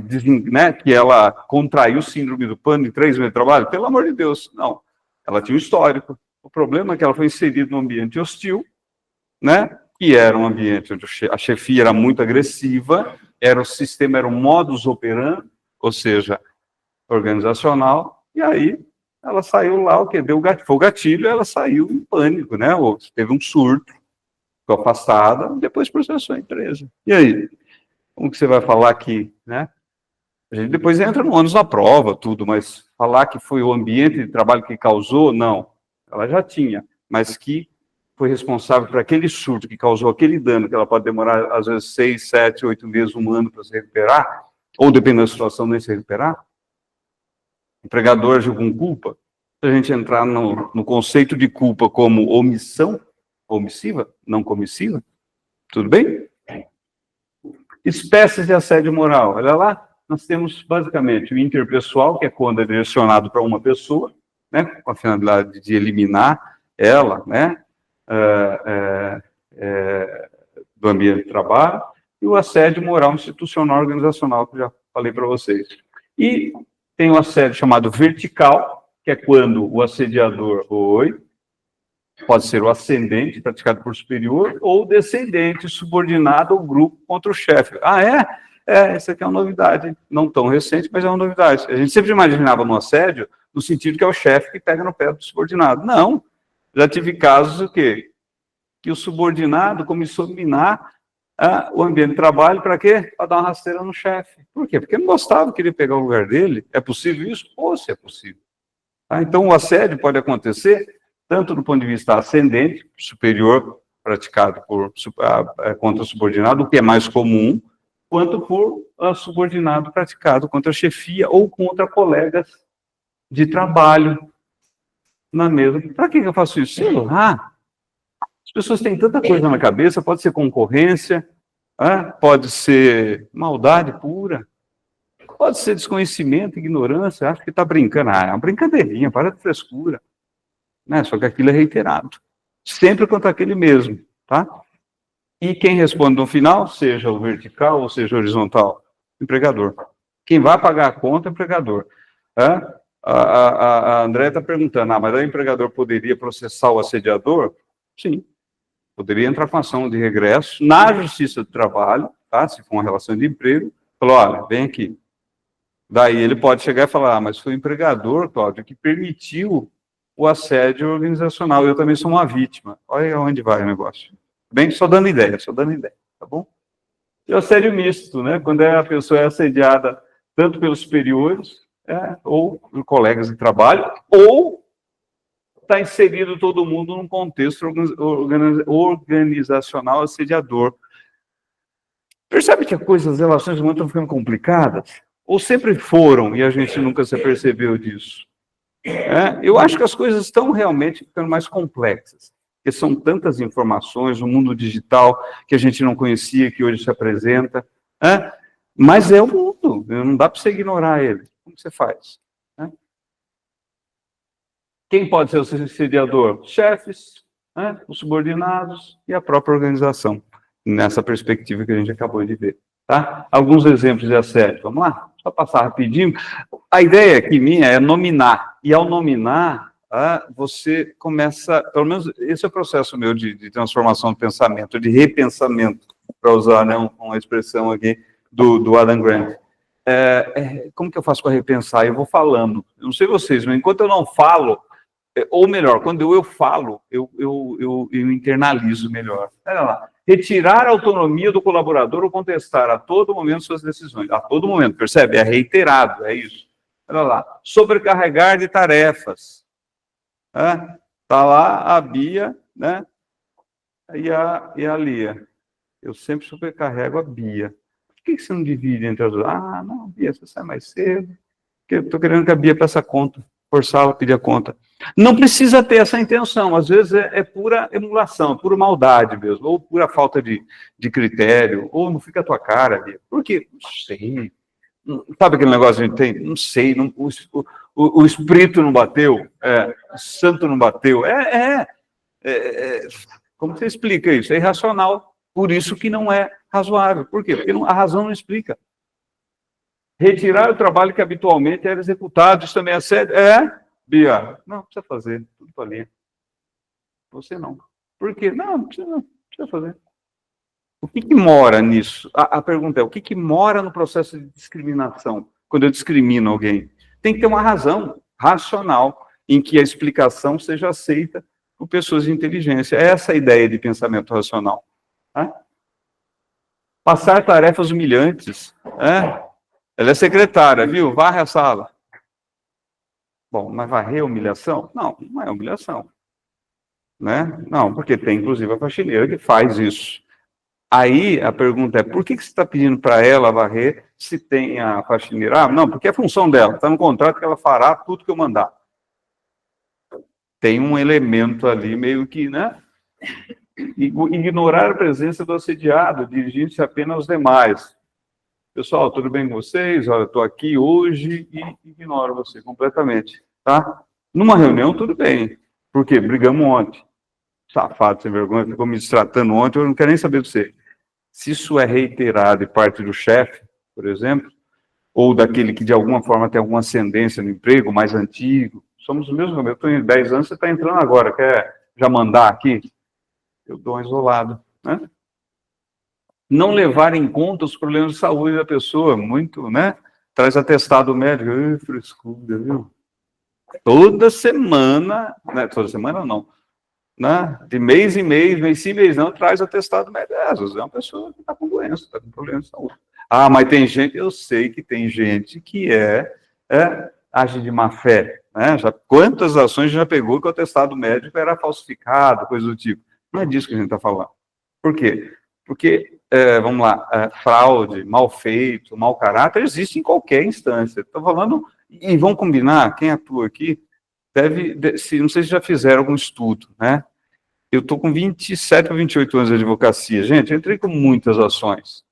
né, que ela contraiu síndrome do pânico em 3 meses de trabalho? Pelo amor de Deus, não. Ela tinha um histórico. O problema é que ela foi inserida num ambiente hostil, né, que era um ambiente onde a chefia era muito agressiva, o sistema era um modus operandi, ou seja, organizacional, e aí ela saiu lá, o que deu foi o gatilho, ela saiu em pânico, né, ou teve um surto, ficou afastada, depois processou a empresa. E aí? Como que você vai falar aqui, né? A gente depois entra no ônus da prova, tudo, mas falar que foi o ambiente de trabalho que causou, não. Ela já tinha, mas que foi responsável por aquele surto que causou aquele dano, que ela pode demorar, às vezes, 6, 7, 8 meses, 1 ano para se recuperar, ou dependendo da situação, nem se recuperar. O empregador agiu com culpa. Se a gente entrar no conceito de culpa como omissão, omissiva, não comissiva, tudo bem? Espécies de assédio moral. Olha lá, nós temos basicamente o interpessoal, que é quando é direcionado para uma pessoa, né, com a finalidade de eliminar ela, né, do ambiente de trabalho, e o assédio moral institucional organizacional, que eu já falei para vocês. E tem o assédio chamado vertical, que é quando o assediador, pode ser o ascendente, praticado por superior, ou o descendente, subordinado ao grupo contra o chefe. Essa aqui é uma novidade, não tão recente, mas é uma novidade. A gente sempre imaginava no assédio, no sentido que é o chefe que pega no pé do subordinado. Não, já tive casos o quê? Que o subordinado começou a minar o ambiente de trabalho, para quê? Para dar uma rasteira no chefe. Por quê? Porque não gostava, queria pegar o lugar dele. É possível isso? Ou se é possível. Então, o assédio pode acontecer tanto do ponto de vista ascendente, superior, praticado contra o subordinado, o que é mais comum, quanto por subordinado praticado contra a chefia ou contra colegas de trabalho na mesa. Para que eu faço isso? Sei lá. As pessoas têm tanta coisa na cabeça, pode ser concorrência, pode ser maldade pura, pode ser desconhecimento, ignorância, acho que está brincando. É uma brincadeirinha, para de frescura. Né? Só que aquilo é reiterado. Sempre contra aquele mesmo, tá? E quem responde no final, seja o vertical ou seja o horizontal? O empregador. Quem vai pagar a conta é o empregador. A André está perguntando, mas o empregador poderia processar o assediador? Sim. Poderia entrar com ação de regresso na Justiça do Trabalho, tá? Se for uma relação de emprego, falou, olha, vem aqui. Daí ele pode chegar e falar, mas foi o empregador, Cláudio, que permitiu o assédio organizacional. Eu também sou uma vítima. Olha onde vai o negócio. Bem, só dando ideia, tá bom? E o assédio misto, né? Quando a pessoa é assediada tanto pelos superiores, ou por colegas de trabalho, ou está inserido todo mundo num contexto organizacional assediador. Percebe que as relações humanas estão ficando complicadas? Ou sempre foram e a gente nunca se apercebeu disso? Eu acho que as coisas estão realmente ficando mais complexas, porque são tantas informações, o mundo digital que a gente não conhecia, que hoje se apresenta, mas é o mundo, não dá para você ignorar ele. Como você faz? Quem pode ser o sediador? Chefes, né? Os subordinados e a própria organização, nessa perspectiva que a gente acabou de ver. Tá? Alguns exemplos de assédio. Vamos lá? Só passar rapidinho. A ideia aqui minha é nominar. E ao nominar, você começa, pelo menos esse é o processo meu de transformação do pensamento, de repensamento, para usar, né, uma expressão aqui do Adam Grant. Como que eu faço para repensar? Eu vou falando. Eu não sei vocês, mas enquanto eu não falo, ou melhor, quando eu falo, eu internalizo melhor. Olha lá. Retirar a autonomia do colaborador ou contestar a todo momento suas decisões. A todo momento, percebe? É reiterado, é isso. Olha lá. Sobrecarregar de tarefas. Tá lá a Bia, né? E a Lia. Eu sempre sobrecarrego a Bia. Por que você não divide entre as duas? Ah, não, Bia, você sai mais cedo. Porque eu estou querendo que a Bia peça conta. Forçá-la a pedir a conta. Não precisa ter essa intenção. Às vezes é pura emulação, pura maldade mesmo. Ou pura falta de critério. Ou não fica a tua cara, Bia. Por quê? Não sei. Sabe aquele negócio que a gente tem? Não sei. O espírito não bateu. O santo não bateu. Como você explica isso? É irracional. Por isso que não é razoável. Por quê? Porque a razão não explica. Retirar o trabalho que habitualmente era executado, isso também é sério? Bia, não precisa fazer, tudo para ali. Você não. Por quê? Não precisa fazer. O que mora nisso? A pergunta é, o que mora no processo de discriminação, quando eu discrimino alguém? Tem que ter uma razão racional em que a explicação seja aceita por pessoas de inteligência. É essa a ideia de pensamento racional. Passar tarefas humilhantes. Ela é secretária, viu? Varre a sala. Bom, mas varrer é humilhação? Não, não é humilhação. Né? Não, porque tem, inclusive, a faxineira que faz isso. Aí, a pergunta é, por que você está pedindo para ela varrer se tem a faxineira? Não, porque é função dela. Está no contrato que ela fará tudo que eu mandar. Tem um elemento ali meio que, né? Ignorar a presença do assediado, dirigir-se apenas aos demais. Pessoal, tudo bem com vocês? Olha, estou aqui hoje e ignoro você completamente, tá? Numa reunião, tudo bem. Por quê? Brigamos ontem. Safado, sem vergonha, ficou me distratando ontem, eu não quero nem saber de você. Se isso é reiterado de parte do chefe, por exemplo, ou daquele que de alguma forma tem alguma ascendência no emprego, mais antigo, somos os mesmos, eu estou em 10 anos, você está entrando agora, quer já mandar aqui? Eu dou um isolado, né? Não levar em conta os problemas de saúde da pessoa, muito, né? Traz atestado médico, frescura, viu? Toda semana, né? Toda semana não, né? De mês em mês, mês sim, mês não, traz atestado médico. Às vezes é uma pessoa que está com doença, está com problema de saúde. Ah, mas tem gente, eu sei que tem gente que age de má fé, né? Quantas ações já pegou que o atestado médico era falsificado, coisa do tipo. Não é disso que a gente está falando. Por quê? Porque, vamos lá, fraude, mal feito, mau caráter, existe em qualquer instância. Estou falando, e vamos combinar, quem atua aqui, não sei se já fizeram algum estudo, né? Eu estou com 27 ou 28 anos de advocacia. Gente, eu entrei com muitas ações.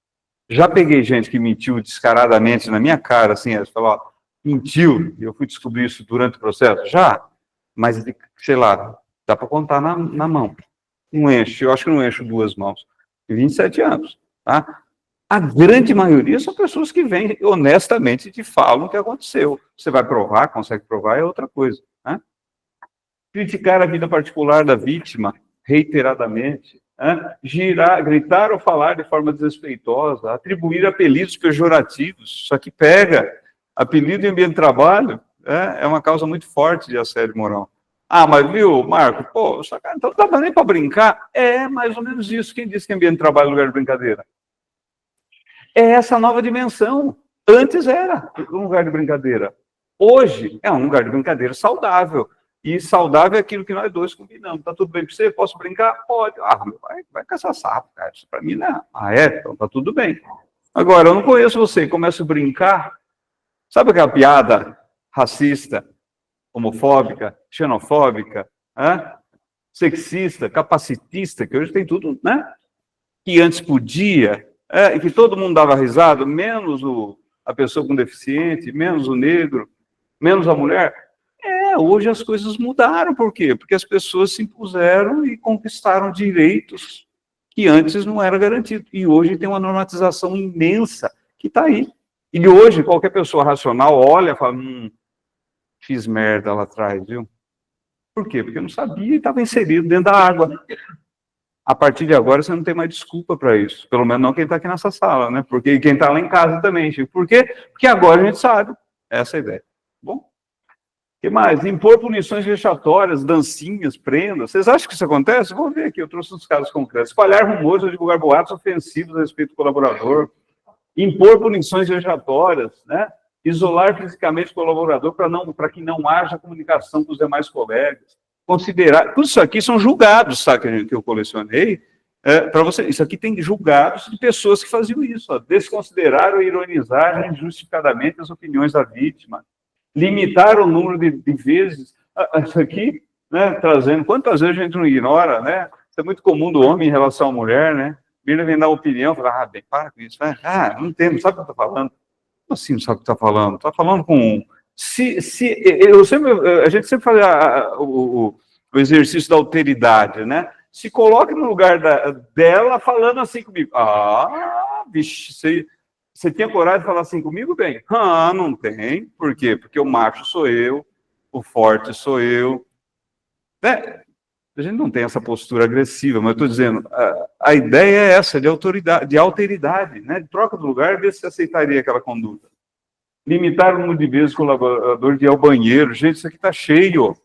Já peguei gente que mentiu descaradamente na minha cara, assim, eles falaram, mentiu, e eu fui descobrir isso durante o processo? Já, mas, sei lá, dá para contar na mão. Não enche, eu acho que não encho 2 mãos. 27 anos, tá? A grande maioria são pessoas que vêm honestamente e te falam o que aconteceu. Você vai provar, consegue provar, é outra coisa, né? Criticar a vida particular da vítima reiteradamente, né? Gritar ou falar de forma desrespeitosa, atribuir apelidos pejorativos, só que pega apelido em ambiente de trabalho, é uma causa muito forte de assédio moral. Ah, mas viu, Marco, pô, então não dá nem para brincar. É mais ou menos isso. Quem disse que ambiente de trabalho é lugar de brincadeira? É essa nova dimensão. Antes era um lugar de brincadeira. Hoje é um lugar de brincadeira saudável. E saudável é aquilo que nós dois combinamos. Tá tudo bem para você? Posso brincar? Pode. Ah, vai caçar sapo, cara. Isso para mim não é. Ah, então tá tudo bem. Agora, eu não conheço você. Começo a brincar. Sabe aquela piada racista, homofóbica, xenofóbica, sexista, capacitista, que hoje tem tudo, né? Que antes podia, e que todo mundo dava risada, menos a pessoa com deficiente, menos o negro, menos a mulher. Hoje as coisas mudaram. Por quê? Porque as pessoas se impuseram e conquistaram direitos que antes não eram garantidos. E hoje tem uma normatização imensa que está aí. E hoje qualquer pessoa racional olha e fala, fiz merda lá atrás, viu? Por quê? Porque eu não sabia e estava inserido dentro da água. A partir de agora, você não tem mais desculpa para isso. Pelo menos não quem está aqui nessa sala, né? Porque quem está lá em casa também, Chico. Por quê? Porque agora a gente sabe. Essa é a ideia. Bom? O que mais? Impor punições vexatórias, dancinhas, prendas. Vocês acham que isso acontece? Vamos ver aqui, eu trouxe uns casos concretos. Espalhar rumores ou divulgar boatos ofensivos a respeito do colaborador. Impor punições vexatórias, né? Isolar fisicamente o colaborador para que não haja comunicação com os demais colegas. Considerar, tudo isso aqui são julgados, sabe, que eu colecionei, para você. Isso aqui tem julgados de pessoas que faziam isso, desconsiderar ou ironizar injustificadamente as opiniões da vítima, limitar o número de vezes, isso aqui, né, trazendo, quantas vezes a gente não ignora, né? Isso é muito comum do homem em relação à mulher, né? Ele vem dar opinião, fala, bem, para com isso, né? Não entendo, sabe o que eu estou falando? Como assim não sabe o que está falando? Está falando com... a gente sempre faz o exercício da alteridade, né? Se coloque no lugar dela falando assim comigo. Bicho, você tinha coragem de falar assim comigo, bem? Não tem. Por quê? Porque o macho sou eu, o forte sou eu. Né? A gente não tem essa postura agressiva, mas eu estou dizendo, a ideia é essa, de autoridade, de alteridade, né? De troca do lugar, ver se aceitaria aquela conduta. Limitar o número de vezes o colaborador de ir ao banheiro. Gente, isso aqui está cheio.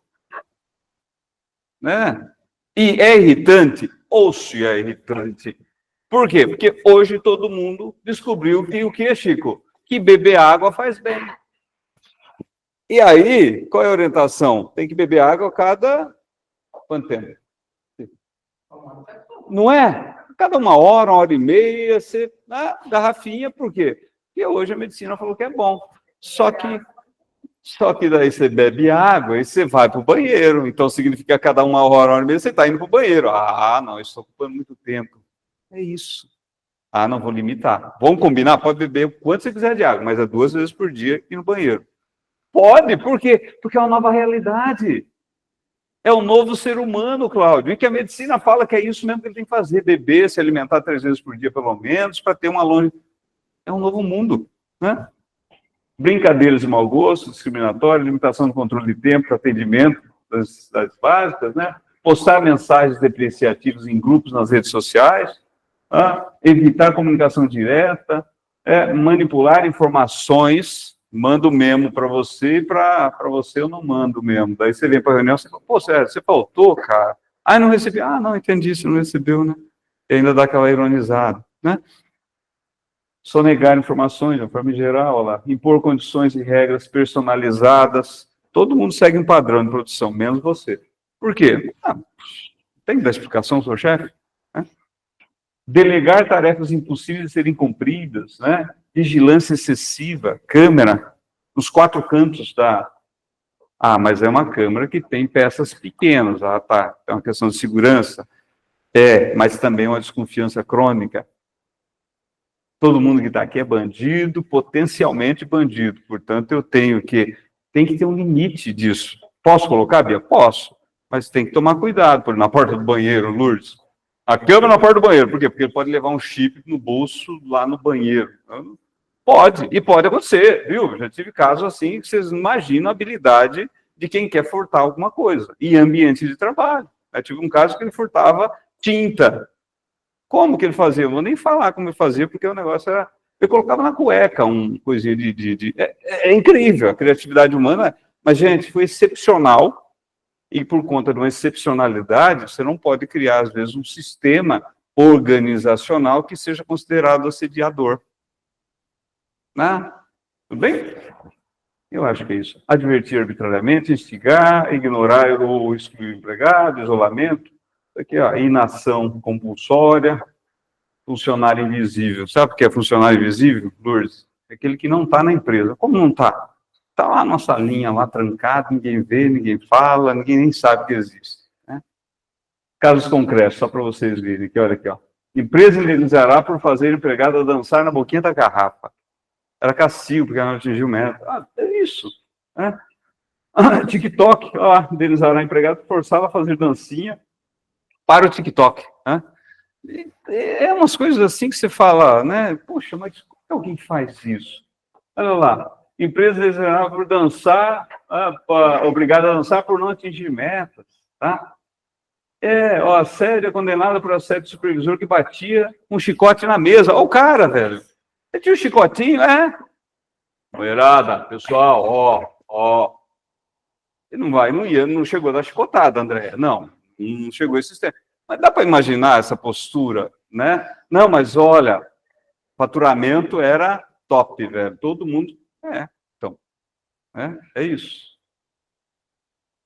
Né? E é irritante? Ou se é irritante. Por quê? Porque hoje todo mundo descobriu que o que é, Chico? Que beber água faz bem. E aí, qual é a orientação? Tem que beber água a cada... quanto tempo? Não é? Cada uma hora e meia, você... garrafinha, por quê? Porque hoje a medicina falou que é bom. Só que daí você bebe água e você vai para o banheiro. Então significa que cada uma hora e meia você está indo para o banheiro. Não, isso está ocupando muito tempo. É isso. Não vou limitar. Vamos combinar? Pode beber o quanto você quiser de água, mas é 2 vezes por dia ir no banheiro. Pode, por quê? Porque é uma nova realidade. É um novo ser humano, Cláudio. E que a medicina fala que é isso mesmo que ele tem que fazer. Beber, se alimentar 3 vezes por dia, pelo menos, para ter uma longe... É um novo mundo, né? Brincadeiras de mau gosto, discriminatório, limitação do controle de tempo para atendimento das básicas, né? Postar mensagens depreciativas em grupos nas redes sociais, evitar comunicação direta, manipular informações, mando memo para você, e para você eu não mando memo. Daí você vem para a reunião, você fala, você faltou, cara. Não recebi. Não, entendi, você não recebeu, né? E ainda dá aquela ironizada, né? Sonegar informações, de uma forma geral, impor condições e regras personalizadas. Todo mundo segue um padrão de produção, menos você. Por quê? Tem que dar explicação, seu chefe? Né? Delegar tarefas impossíveis de serem cumpridas, né? Vigilância excessiva, câmera nos 4 cantos da... mas é uma câmera que tem peças pequenas, tá. É uma questão de segurança. Mas também uma desconfiança crônica. Todo mundo que está aqui é bandido, potencialmente bandido. Portanto, eu tenho que... Tem que ter um limite disso. Posso colocar, Bia? Posso. Mas tem que tomar cuidado. Por na porta do banheiro, Lourdes. A câmera na porta do banheiro. Por quê? Porque ele pode levar um chip no bolso lá no banheiro. Pode. E pode acontecer, viu? Já tive casos assim que vocês imaginam a habilidade de quem quer furtar alguma coisa. Em ambiente de trabalho. Eu tive um caso que ele furtava tinta. Como que ele fazia? Eu não vou nem falar como ele fazia, porque o negócio era... Eu colocava na cueca um coisinha É incrível a criatividade humana, mas, gente, foi excepcional, e por conta de uma excepcionalidade, você não pode criar, às vezes, um sistema organizacional que seja considerado assediador. Tudo bem? Eu acho que é isso. Advertir arbitrariamente, instigar, ignorar ou excluir o empregado, isolamento. Aqui, inação compulsória, funcionário invisível. Sabe o que é funcionário invisível, Lourdes? É aquele que não está na empresa. Como não está? Está lá na salinha, lá trancado, ninguém vê, ninguém fala, ninguém nem sabe que existe. Né? Casos concretos, só para vocês verem aqui, olha aqui. Empresa indenizará por fazer empregada dançar na boquinha da garrafa. Era castigo, porque ela não atingiu meta. É isso. Né? TikTok, ó, indenizaram a empregada, forçava a fazer dancinha para o TikTok. Né? É umas coisas assim que você fala, né? Poxa, mas como que alguém faz isso? Olha lá, empresa exonerada por dançar, obrigada a dançar por não atingir metas, tá? Ó, assédio é condenada por assédio de supervisor que batia um chicote na mesa. Ó o cara, velho. Você tinha um chicotinho, Mulherada, pessoal, ó. Ele não chegou a dar chicotada, André. Não chegou a esse tempo. Mas dá para imaginar essa postura, né? Não, mas olha, faturamento era top, velho. Todo mundo. Então. É isso.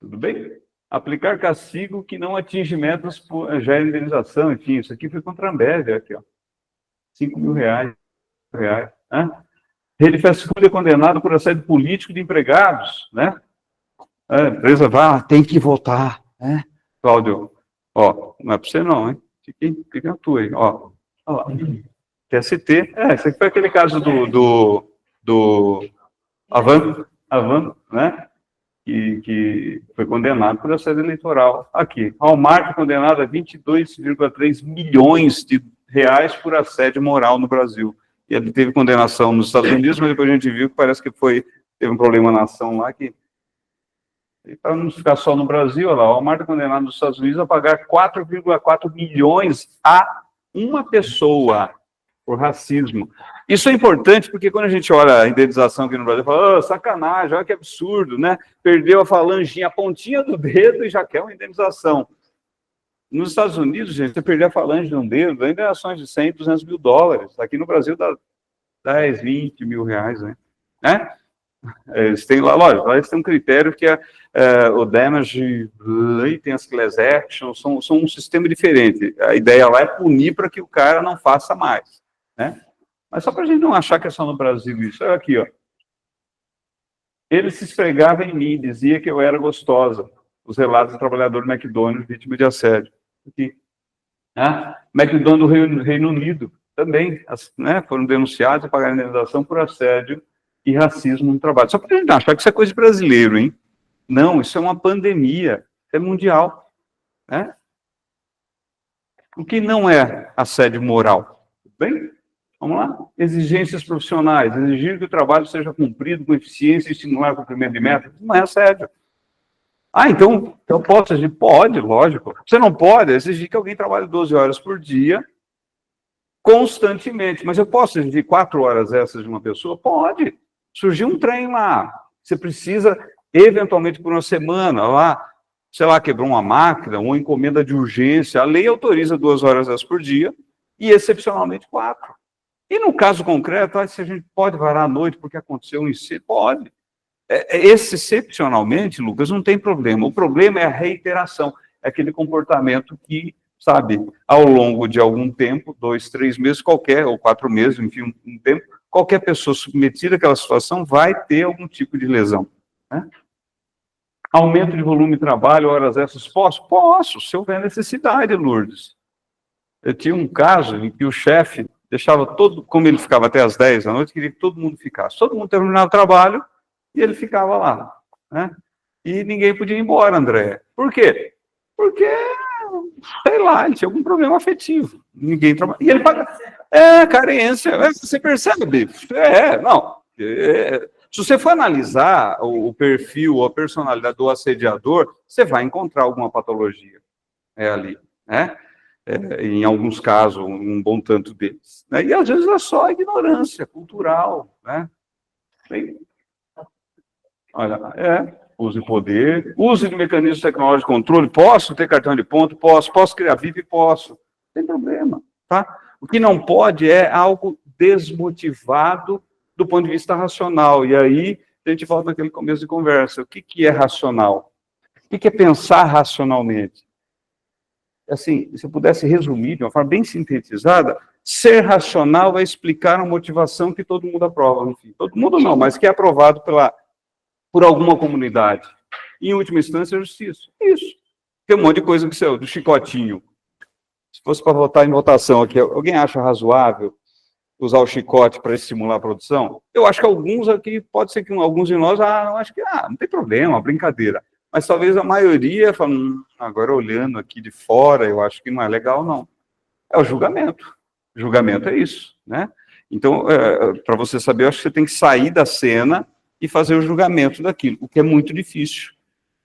Tudo bem? Aplicar castigo que não atinge metas já é indenização, enfim, isso aqui foi contra a Ambev, aqui, ó. R$ 5.000. Rede Fast Food é condenado por assédio político de empregados, né? A empresa tem que votar, né? Cláudio, ó, não é para você não, hein? Fica na tua aí, ó. Olha lá. TST, esse aqui foi aquele caso do Avan, né? Que foi condenado por assédio eleitoral. Aqui, Walmart condenado a 22,3 milhões de reais por assédio moral no Brasil. E ele teve condenação nos Estados Unidos, mas depois a gente viu que parece que teve um problema na ação lá que... Para não ficar só no Brasil, olha lá, o Walmart é condenado nos Estados Unidos a pagar 4,4 milhões a uma pessoa por racismo. Isso é importante porque quando a gente olha a indenização aqui no Brasil, fala, sacanagem, olha que absurdo, né? Perdeu a falanginha, a pontinha do dedo e já quer uma indenização. Nos Estados Unidos, gente, você perder a falange de um dedo, ainda é ações de 100, 200 mil dólares. Aqui no Brasil dá 10, 20 mil reais, né? Eles têm lá, lógico, lá eles têm um critério que o damage, tem as class action, são um sistema diferente. A ideia lá é punir para que o cara não faça mais, né? Mas só para a gente não achar que é só no Brasil isso. Olha aqui, ó. Ele se esfregava em mim, dizia que eu era gostosa. Os relatos do trabalhador do McDonald's vítima de assédio. Aqui. McDonald's do Reino Unido também, né, foram denunciados e pagaram indenização por assédio e racismo no trabalho. Só para a gente achar que isso é coisa de brasileiro, hein? Não, isso é uma pandemia, é mundial, né? O que não é assédio moral? Tudo bem? Vamos lá? Exigências profissionais. Exigir que o trabalho seja cumprido com eficiência e estimular o cumprimento de metas. Não é assédio. Então eu posso exigir? Pode, lógico. Você não pode exigir que alguém trabalhe 12 horas por dia, constantemente. Mas eu posso exigir 4 horas essas de uma pessoa? Pode. Surgiu um trem lá. Você precisa, eventualmente, por uma semana, lá, sei lá, quebrou uma máquina, uma encomenda de urgência. A lei autoriza 2 horas essas por dia e, excepcionalmente, 4. E no caso concreto, se a gente pode varar à noite porque aconteceu um incêndio, pode. Excepcionalmente, Lucas, não tem problema. O problema é a reiteração, é aquele comportamento que, sabe, ao longo de algum tempo, 2, 3 meses, ou 4 meses, enfim, um tempo, qualquer pessoa submetida àquela situação vai ter algum tipo de lesão. Né? Aumento de volume de trabalho, horas extras, posso? Posso, se houver necessidade, Lourdes. Eu tinha um caso em que o chefe deixava como ele ficava até as 10 da noite, queria que todo mundo ficasse. Todo mundo terminava o trabalho e ele ficava lá. Né? E ninguém podia ir embora, André. Por quê? Porque, sei lá, ele tinha algum problema afetivo. Ninguém trabalha. E ele paga. Carência. Você percebe? Não. Se você for analisar o perfil, a personalidade do assediador, você vai encontrar alguma patologia ali, né? Em alguns casos, um bom tanto deles. Né? E às vezes é só ignorância cultural. Né? Bem, olha, use poder, use de mecanismos tecnológicos de controle, posso ter cartão de ponto? Posso criar VIP? Posso. Não tem problema. Tá? O que não pode é algo desmotivado do ponto de vista racional. E aí a gente volta naquele começo de conversa. O que é racional? O que é pensar racionalmente? Assim, se eu pudesse resumir de uma forma bem sintetizada, ser racional é explicar uma motivação que todo mundo aprova. Enfim, todo mundo não, mas que é aprovado por alguma comunidade. Em última instância, a justiça. Isso. Tem um monte de coisa que saiu, do chicotinho. Se fosse para votar em votação aqui, alguém acha razoável usar o chicote para estimular a produção? Eu acho que alguns aqui, pode ser que alguns de nós, eu acho que, não tem problema, brincadeira. Mas talvez a maioria fala, agora olhando aqui de fora, eu acho que não é legal, não. É o julgamento. O julgamento é isso, né? Então, para você saber, eu acho que você tem que sair da cena e fazer o julgamento daquilo, o que é muito difícil.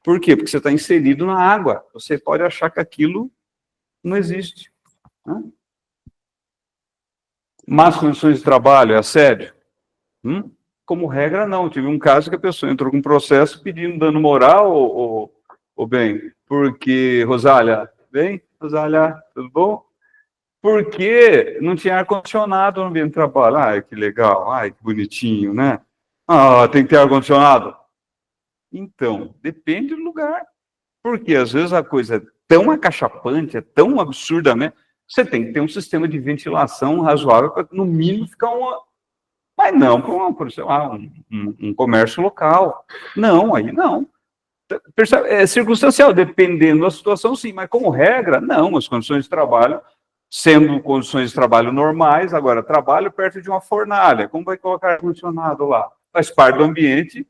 Por quê? Porque você está inserido na água. Você pode achar que aquilo não existe. Né? Más condições de trabalho, é assédio? Como regra, não. Tive um caso que a pessoa entrou com um processo pedindo dano moral, ou bem, porque, Rosália, bem? Rosália, tudo bom? Porque não tinha ar-condicionado no ambiente de trabalho. Ai, que legal, ai, que bonitinho, né? Ah, tem que ter ar-condicionado. Então, depende do lugar. Porque às vezes a coisa é tão acachapante, é tão absurdamente. Você tem que ter um sistema de ventilação razoável para, no mínimo, ficar uma. Mas não para um comércio local. Não, aí não. É circunstancial, dependendo da situação, sim, mas como regra, não. As condições de trabalho, sendo condições de trabalho normais, agora, trabalho perto de uma fornalha, como vai colocar ar-condicionado lá? Faz parte do ambiente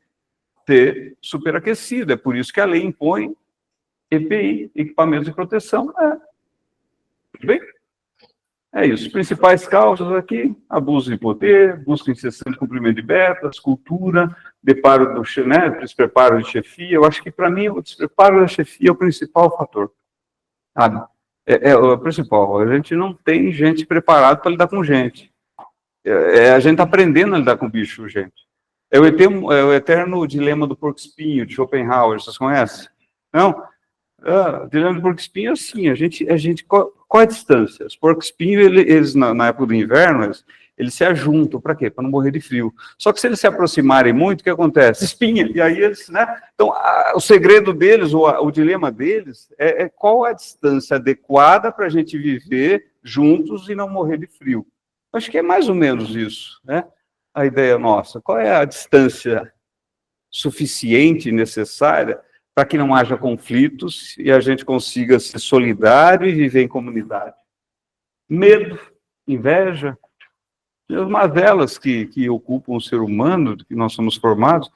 ter superaquecido, é por isso que a lei impõe EPI, equipamentos de proteção. Tudo bem? É isso. Principais causas aqui: abuso de poder, busca incessante de cumprimento de metas, cultura, despreparo de chefia. Eu acho que, para mim, o despreparo da chefia é o principal fator. Sabe? É o principal. A gente não tem gente preparada para lidar com gente. A gente está aprendendo a lidar com bicho, gente. É o eterno dilema do porco-espinho, de Schopenhauer. Vocês conhecem? Não? O dilema do porco-espinho é assim, qual é a distância? Os porco-espinhos, eles na época do inverno, eles se ajuntam, para quê? Para não morrer de frio. Só que se eles se aproximarem muito, o que acontece? Espinha, e aí eles, né? Então, o segredo deles, o dilema deles, é qual é a distância adequada para a gente viver juntos e não morrer de frio. Acho que é mais ou menos isso, né? A ideia nossa. Qual é a distância suficiente, necessária, para que não haja conflitos e a gente consiga ser solidário e viver em comunidade? Medo, inveja, as mazelas que ocupam o ser humano, que nós somos formados.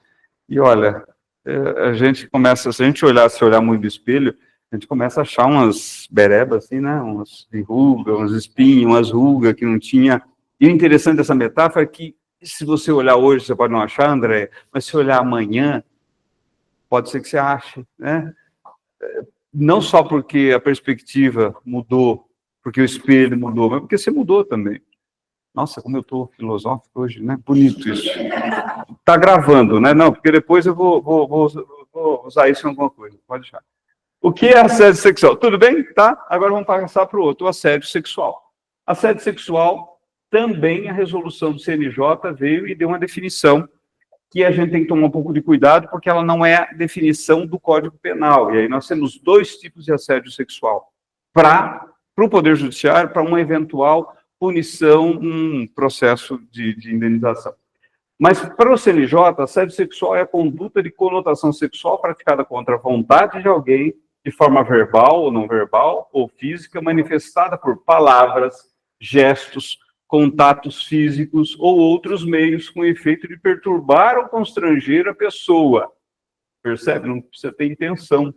E olha, a gente começa, se a gente olhar muito no espelho, a gente começa a achar umas berebas assim, né? Umas verrugas, umas espinhas, umas rugas que não tinha. E o interessante dessa metáfora é que, se você olhar hoje, você pode não achar, André, mas se olhar amanhã, pode ser que você ache, né? Não só porque a perspectiva mudou, porque o espelho mudou, mas porque você mudou também. Nossa, como eu estou filosófico hoje, né? Bonito isso. Está gravando, né? Não, porque depois eu vou usar isso em alguma coisa, pode deixar. O que é assédio sexual? Tudo bem? Tá? Agora vamos passar para o outro, o assédio sexual. Assédio sexual, também a resolução do CNJ veio e deu uma definição que a gente tem que tomar um pouco de cuidado, porque ela não é a definição do Código Penal. E aí nós temos dois tipos de assédio sexual. Para o Poder Judiciário, para uma eventual punição, um processo de indenização. Mas para o CNJ, assédio sexual é a conduta de conotação sexual praticada contra a vontade de alguém, de forma verbal ou não verbal, ou física, manifestada por palavras, gestos, contatos físicos ou outros meios com o efeito de perturbar ou constranger a pessoa. Percebe? Não precisa ter intenção.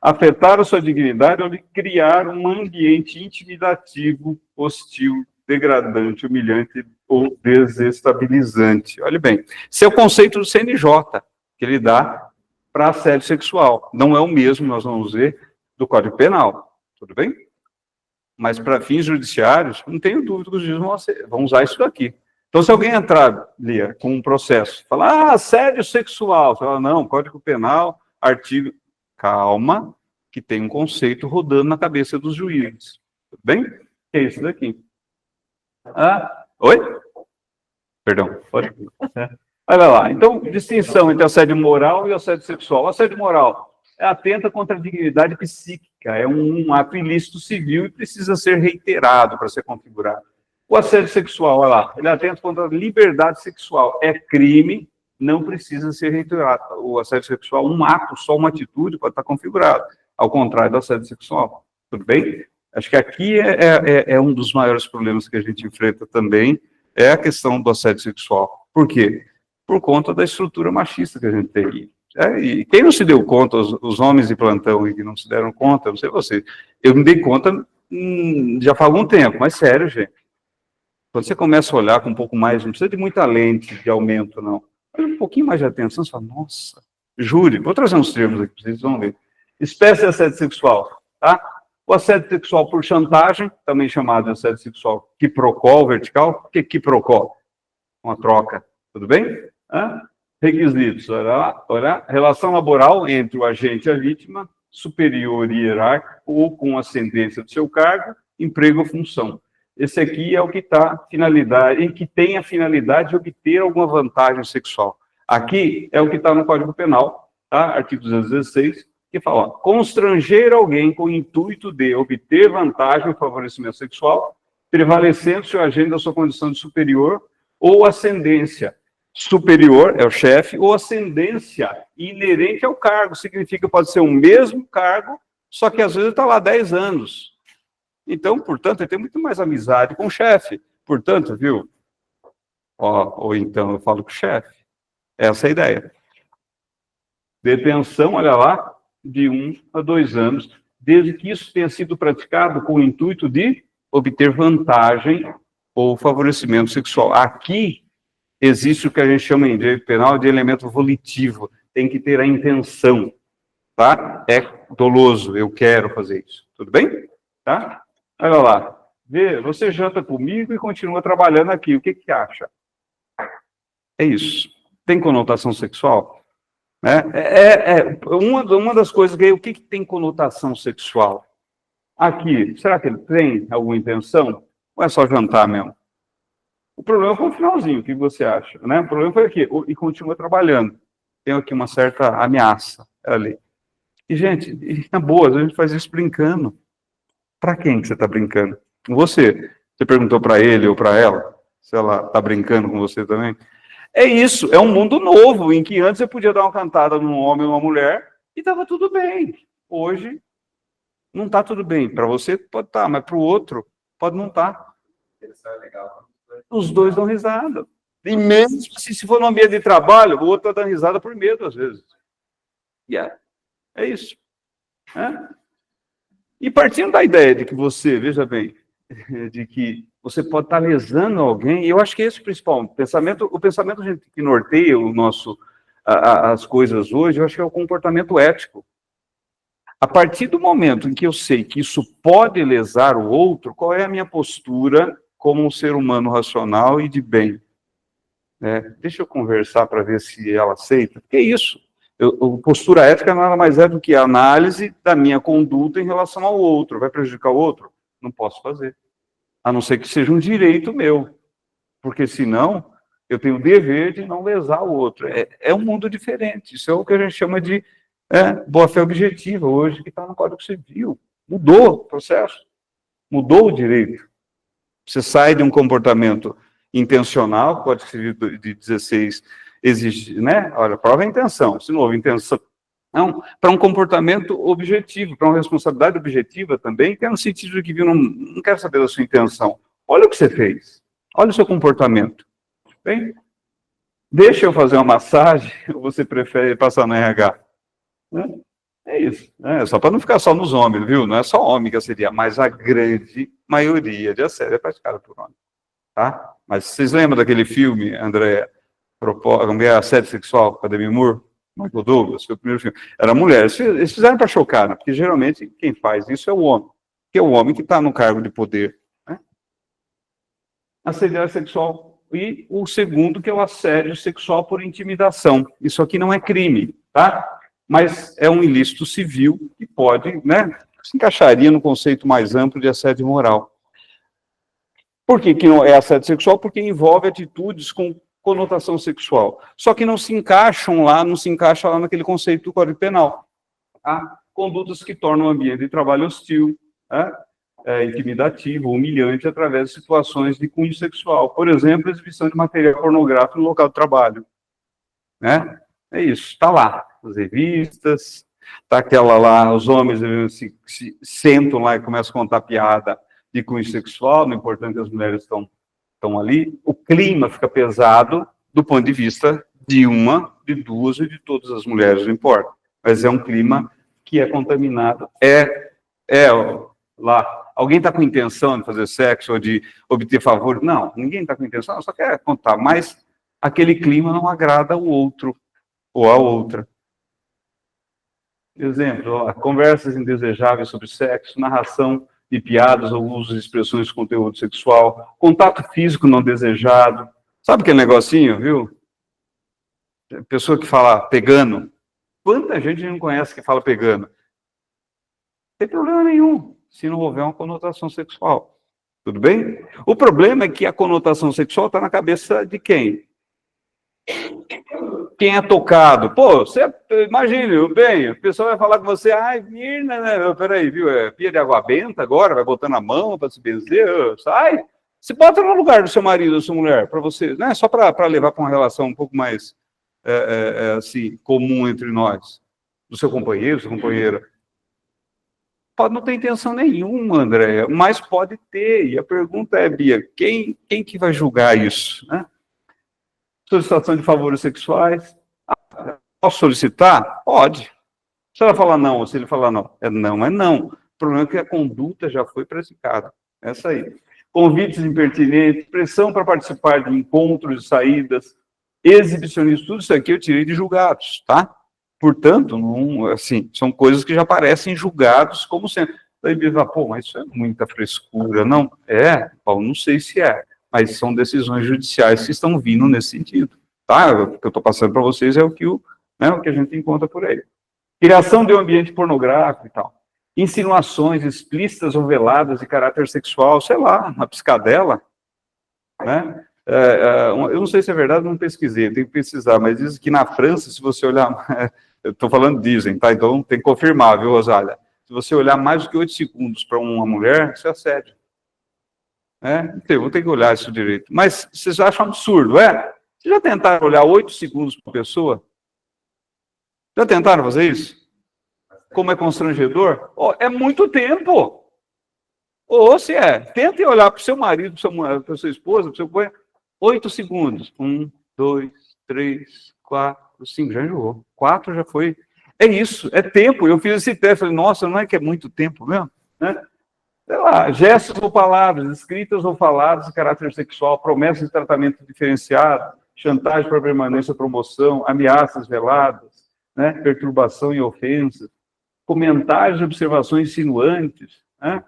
Afetar a sua dignidade ou de criar um ambiente intimidativo, hostil, degradante, humilhante ou desestabilizante. Olha bem, esse é o conceito do CNJ, que ele dá para assédio sexual. Não é o mesmo, nós vamos ver, do Código Penal. Tudo bem? Mas para fins judiciários, não tenho dúvida que os juízes vão usar isso daqui. Então, se alguém entrar, Lia, com um processo, falar, assédio sexual, você fala, não, Código Penal, artigo... Calma, que tem um conceito rodando na cabeça dos juízes. Tudo bem? Que é isso daqui. Oi? Perdão, pode. Olha lá, então, distinção entre assédio moral e assédio sexual. O assédio moral atenta contra a dignidade psíquica, é um ato ilícito civil e precisa ser reiterado para ser configurado. O assédio sexual, olha lá, ele atenta contra a liberdade sexual, é crime, não precisa ser reiterado. O assédio sexual, um ato, só uma atitude pode estar configurado, ao contrário do assédio sexual. Tudo bem? Acho que aqui é um dos maiores problemas que a gente enfrenta também, é a questão do assédio sexual. Por quê? Por conta da estrutura machista que a gente tem. E quem não se deu conta, os homens de plantão e que não se deram conta, não sei você, eu me dei conta já faz algum tempo, mas sério, gente. Quando você começa a olhar com um pouco mais, não precisa de muita lente de aumento, não. Olha um pouquinho mais de atenção, você fala, nossa, jure, vou trazer uns termos aqui, vocês vão ver. Espécie de assédio sexual, tá? O assédio sexual por chantagem, também chamado de assédio sexual quiprocó, vertical. O que é quiprocó? Uma troca, tudo bem? Requisitos, olha lá, relação laboral entre o agente e a vítima, superior e hierárquico, ou com ascendência do seu cargo, emprego ou função. Esse aqui é o que está finalidade, em que tem a finalidade de obter alguma vantagem sexual. Aqui é o que está no Código Penal, tá? Artigo 216, que fala, ó, constranger alguém com o intuito de obter vantagem ou favorecimento sexual, prevalecendo seu agente da sua condição de superior ou ascendência. Superior é o chefe, ou ascendência inerente ao cargo, significa que pode ser o mesmo cargo, só que às vezes está lá há 10 anos. Então, portanto, ele tem muito mais amizade com o chefe. Portanto, viu? Ou então eu falo com o chefe. Essa é a ideia. Detenção, olha lá, de 1 a 2 anos, desde que isso tenha sido praticado com o intuito de obter vantagem ou favorecimento sexual. Aqui existe o que a gente chama em direito penal de elemento volitivo. Tem que ter a intenção, tá? É doloso, eu quero fazer isso. Tudo bem? Tá? Olha lá. Vê, você janta comigo e continua trabalhando aqui. O que que acha? É isso. Tem conotação sexual? Uma das coisas que o que tem conotação sexual? Aqui, será que ele tem alguma intenção? Ou é só jantar mesmo? O problema foi o finalzinho, o que você acha? Né? O problema foi aqui, e continua trabalhando. Tem aqui uma certa ameaça ali. E, gente, na boa, a gente faz isso brincando. Para quem que você está brincando? Com você. Você perguntou para ele ou para ela, se ela está brincando com você também? É isso, é um mundo novo, em que antes você podia dar uma cantada num homem ou uma mulher e estava tudo bem. Hoje, não está tudo bem. Para você pode estar, mas para o outro pode não estar. Isso é legal. Os dois dão risada. E mesmo se for no ambiente de trabalho, o outro está dando risada por medo, às vezes. E é isso. E partindo da ideia de que você, veja bem, de que você pode estar lesando alguém, e eu acho que esse é o principal. O pensamento que norteia o nosso, as coisas hoje, eu acho que é o comportamento ético. A partir do momento em que eu sei que isso pode lesar o outro, qual é a minha postura como um ser humano racional e de bem? Deixa eu conversar para ver se ela aceita. Porque é isso. Postura ética nada mais é do que a análise da minha conduta em relação ao outro. Vai prejudicar o outro? Não posso fazer. A não ser que seja um direito meu. Porque senão, eu tenho o dever de não lesar o outro. É um mundo diferente. Isso é o que a gente chama de boa-fé objetiva hoje, que está no Código Civil. Mudou o processo. Mudou o direito. Você sai de um comportamento intencional, Código Civil de 16 exige, né? Olha, prova é intenção. Se não houve intenção, não, para um comportamento objetivo, para uma responsabilidade objetiva também, que é no sentido de que viu, não quero saber da sua intenção. Olha o que você fez. Olha o seu comportamento. Bem, deixa eu fazer uma massagem, ou você prefere passar no RH? É isso. Só para não ficar só nos homens, viu? Não é só homem que seria, mas a grande maioria de assédio é praticada por homem. Tá? Mas vocês lembram daquele filme, André, Assédio Sexual, com a Demi Moore? Michael Douglas, foi o primeiro filme. Era mulher. Eles fizeram para chocar, né? Porque geralmente quem faz isso é o homem. Que é o homem que está no cargo de poder. Né? Assédio sexual. E o segundo, que é o assédio sexual por intimidação. Isso aqui não é crime, tá? Mas é um ilícito civil que pode, né? Se encaixaria no conceito mais amplo de assédio moral. Por que não é assédio sexual? Porque envolve atitudes com conotação sexual. Só que não se encaixa lá naquele conceito do Código Penal. Tá? Condutas que tornam o ambiente de trabalho hostil, intimidativo, humilhante, através de situações de cunho sexual. Por exemplo, exibição de material pornográfico no local de trabalho. Né? É isso, está lá. As revistas, está aquela lá, os homens se sentam lá e começam a contar piada de cunho sexual, não é importante que as mulheres estão estão ali, o clima fica pesado do ponto de vista de uma, de duas e de todas as mulheres, não importa. Mas é um clima que é contaminado. Lá, alguém está com intenção de fazer sexo ou de obter favor? Não, ninguém está com intenção, só quer contar, mas aquele clima não agrada ao outro ou à outra. Exemplo, ó, conversas indesejáveis sobre sexo, narração de piadas ou uso de expressões de conteúdo sexual, contato físico não desejado. Sabe aquele negocinho, viu? Pessoa que fala pegando. Quanta gente não conhece que fala pegando? Não tem problema nenhum, se não houver uma conotação sexual. Tudo bem? O problema é que a conotação sexual está na cabeça de quem? Quem é tocado? Pô, você imagine, bem, o pessoal vai falar com você, ai, Mirna, né? Peraí, viu? É pia de água benta agora, vai botando a mão para se benzer, sai. Se bota no lugar do seu marido ou sua mulher, para você, né? Só para levar para uma relação um pouco mais assim, comum entre nós, do seu companheiro, sua companheira. Pode não ter intenção nenhuma, André, mas pode ter. E a pergunta é, Bia, quem que vai julgar isso, né? Solicitação de favores sexuais. Posso solicitar? Pode. Se ela falar não, ou se ele falar não, é não, é não. O problema é que a conduta já foi praticada. Essa aí. Convites impertinentes, pressão para participar de encontros e saídas, exibicionismo, tudo isso aqui eu tirei de julgados, tá? Portanto, não, assim, são coisas que já parecem julgados como sendo. Daí ele fala, pô, mas isso é muita frescura. Não, Paulo, não sei se é, mas são decisões judiciais que estão vindo nesse sentido, tá? O que eu estou passando para vocês é o que a gente encontra por aí. Criação de um ambiente pornográfico e tal. Insinuações explícitas ou veladas de caráter sexual, sei lá, uma piscadela, né? Eu não sei se é verdade, não pesquisei, tenho que pesquisar, mas diz que na França, se você olhar, eu estou falando dizem, tá? Então tem que confirmar, viu, Rosália? Se você olhar mais do que 8 segundos para uma mulher, isso é assédio. Eu vou ter que olhar isso direito. Mas vocês acham absurdo, é? Vocês já tentaram olhar 8 segundos para uma pessoa? Já tentaram fazer isso? Como é constrangedor? É muito tempo. Ou se tentem olhar para o seu marido, para a sua esposa, para o seu companheiro, 8 segundos. 1, 2, 3, 4, 5, já enjoou. 4 já foi. É isso, é tempo. Eu fiz esse teste, falei, nossa, não é que é muito tempo mesmo? Né? Sei lá, gestos ou palavras, escritas ou faladas de caráter sexual, promessas de tratamento diferenciado, chantagem para permanência ou promoção, ameaças veladas, né? Perturbação e ofensas, comentários e observações insinuantes, né?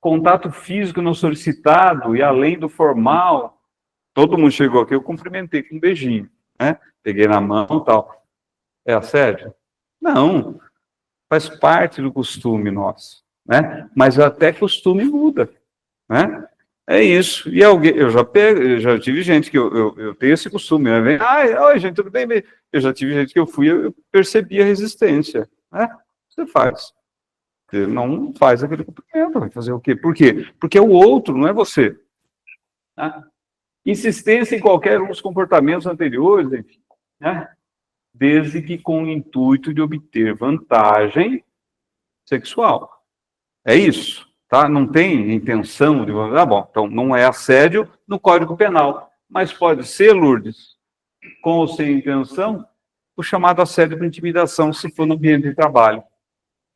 Contato físico não solicitado e além do formal. Todo mundo chegou aqui, eu cumprimentei com um beijinho, né? Peguei na mão e tal. É assédio? Não, faz parte do costume nosso, né? Mas até costume muda, né? É isso. E alguém, eu já tive gente que eu tenho esse costume, né? Vem, oi, gente, tudo bem? Eu já tive gente que eu percebi a resistência, né? Você faz. Você não faz aquele cumprimento, vai fazer o quê? Por quê? Porque é o outro, não é você. Tá? Insistência em qualquer um dos comportamentos anteriores, enfim, né? Desde que com o intuito de obter vantagem sexual. É isso, tá? Não tem intenção de... bom, então não é assédio no Código Penal, mas pode ser, Lourdes, com ou sem intenção, o chamado assédio por intimidação, se for no ambiente de trabalho,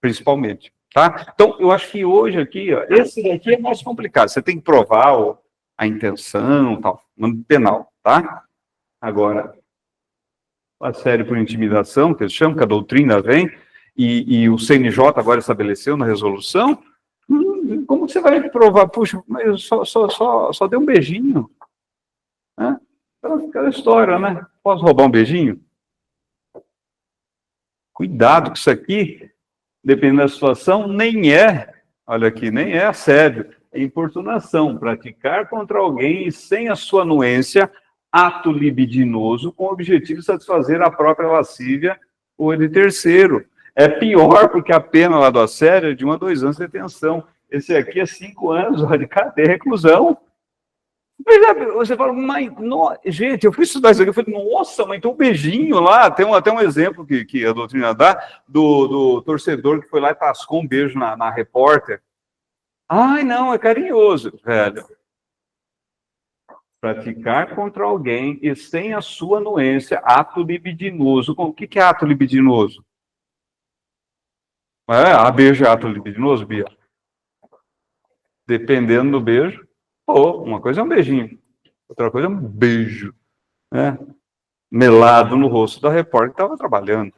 principalmente, tá? Então, eu acho que hoje aqui, ó, esse daqui é mais complicado, você tem que provar a intenção, tal, no penal, tá? Agora, o assédio por intimidação, que eles chamam, que a doutrina vem, e o CNJ agora estabeleceu na resolução, como você vai provar? Puxa, mas eu só dei um beijinho. Né? Aquela história, né? Posso roubar um beijinho? Cuidado com isso aqui, dependendo da situação, olha aqui, nem é assédio, é importunação, praticar contra alguém sem a sua anuência, ato libidinoso com o objetivo de satisfazer a própria lascívia ou de terceiro. É pior porque a pena lá do assédio é de 1 a 2 anos de detenção. Esse aqui é 5 anos de cadeia, reclusão. Você fala, mas, gente, eu fui estudar isso aqui, eu falei, nossa, mas tem um beijinho lá, tem até um exemplo que a doutrina dá, do torcedor que foi lá e tascou um beijo na repórter. Ai, não, é carinhoso, velho. Praticar contra alguém e sem a sua anuência, ato libidinoso. O que é ato libidinoso? Beijo é ato libidinoso, Bia? Dependendo do beijo. Uma coisa é um beijinho, outra coisa é um beijo, né? Melado no rosto da repórter que estava trabalhando,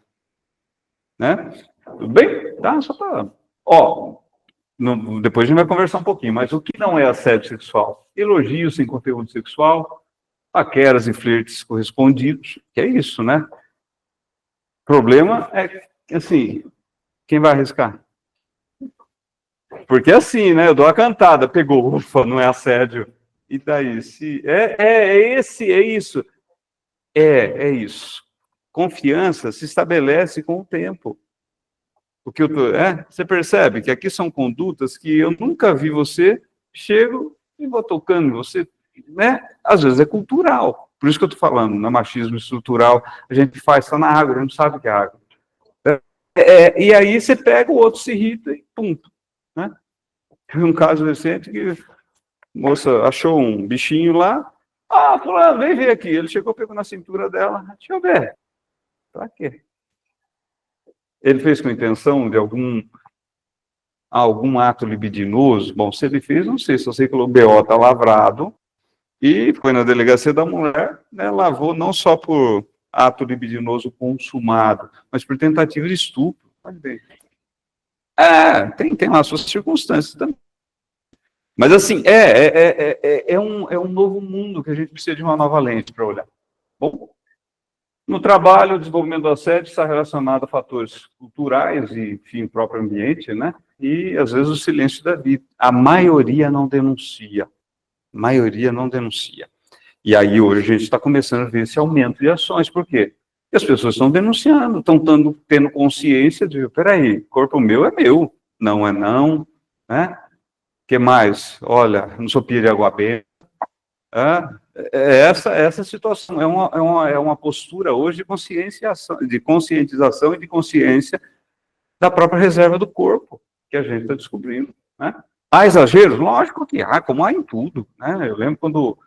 né? Tudo bem? Tá, só para... depois a gente vai conversar um pouquinho, mas o que não é assédio sexual? Elogios sem conteúdo sexual, paqueras e flertes correspondidos, que é isso, né? O problema é, assim, quem vai arriscar? Porque assim, né? Eu dou a cantada, pegou, ufa, não é assédio. E daí? É isso. É isso. Confiança se estabelece com o tempo. Você percebe que aqui são condutas que eu nunca vi você, chego e vou tocando em você, né? Às vezes é cultural. Por isso que eu estou falando, no machismo estrutural, a gente faz, está na água, a gente não sabe o que é água. E aí você pega, o outro se irrita e pum, né? Teve um caso recente que a moça achou um bichinho lá, fulano, vem ver aqui. Ele chegou, pegou na cintura dela, deixa eu ver. Pra quê? Ele fez com intenção de algum ato libidinoso? Bom, se ele fez, não sei, só sei que o BO está lavrado e foi na delegacia da mulher, né, lavou não só por ato libidinoso consumado, mas por tentativa de estupro. Pode ver. Tem lá suas circunstâncias também. Mas assim, é um novo mundo que a gente precisa de uma nova lente para olhar. Bom, no trabalho, o desenvolvimento do assédio está relacionado a fatores culturais e, enfim, próprio ambiente, né? E, às vezes, o silêncio da vida. A maioria não denuncia. E aí, hoje, a gente está começando a ver esse aumento de ações. Por quê? Porque as pessoas estão denunciando, estão tendo consciência de, peraí, corpo meu é meu, não é não, né? O que mais? Olha, não sou pia de água benta. Essa situação é uma postura hoje de conscientização e de consciência da própria reserva do corpo, que a gente está descobrindo, né? Há exageros? Lógico que há, como há em tudo, né? Eu lembro quando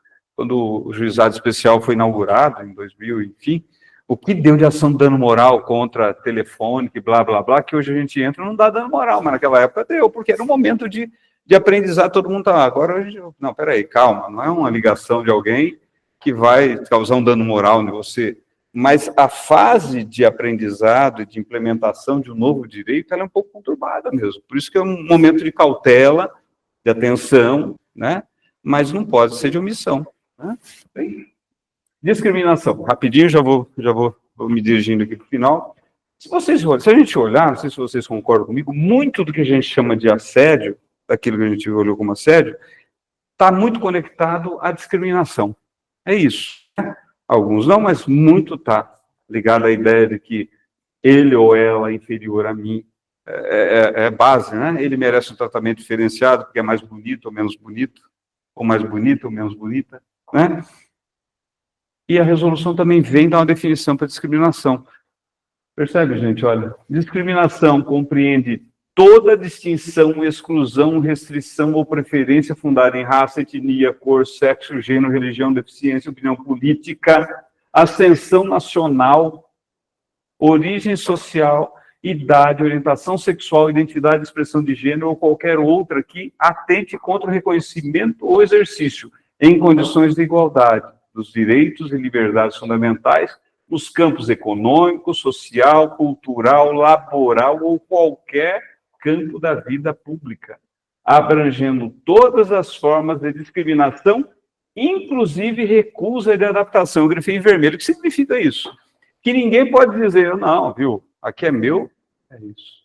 o juizado especial foi inaugurado, em 2000, enfim, o que deu de ação de dano moral contra telefônica e blá, blá, blá, que hoje a gente entra não dá dano moral, mas naquela época deu, porque era um momento de aprendizado, todo mundo tá, agora a gente, não, peraí, calma, não é uma ligação de alguém que vai causar um dano moral em você, mas a fase de aprendizado e de implementação de um novo direito, ela é um pouco conturbada mesmo, por isso que é um momento de cautela, de atenção, né, mas não pode ser de omissão, né? Bem, discriminação, rapidinho, já vou me dirigindo aqui para o final. Se a gente olhar, não sei se vocês concordam comigo, muito do que a gente chama de assédio, daquilo que a gente olhou como assédio, está muito conectado à discriminação. É isso. Alguns não, mas muito está ligado à ideia de que ele ou ela é inferior a mim. É base, né? Ele merece um tratamento diferenciado porque é mais bonito ou menos bonito, ou mais bonita ou menos bonita, né? E a resolução também vem dar uma definição para discriminação. Percebe, gente? Olha, discriminação compreende toda distinção, exclusão, restrição ou preferência fundada em raça, etnia, cor, sexo, gênero, religião, deficiência, opinião política, ascensão nacional, origem social, idade, orientação sexual, identidade, expressão de gênero ou qualquer outra que atente contra o reconhecimento ou exercício em condições de igualdade dos direitos e liberdades fundamentais nos campos econômico, social, cultural, laboral ou qualquer campo da vida pública, abrangendo todas as formas de discriminação, inclusive recusa de adaptação. Eu grifei em vermelho. O que significa isso? Que ninguém pode dizer, não, viu, aqui é meu, é isso.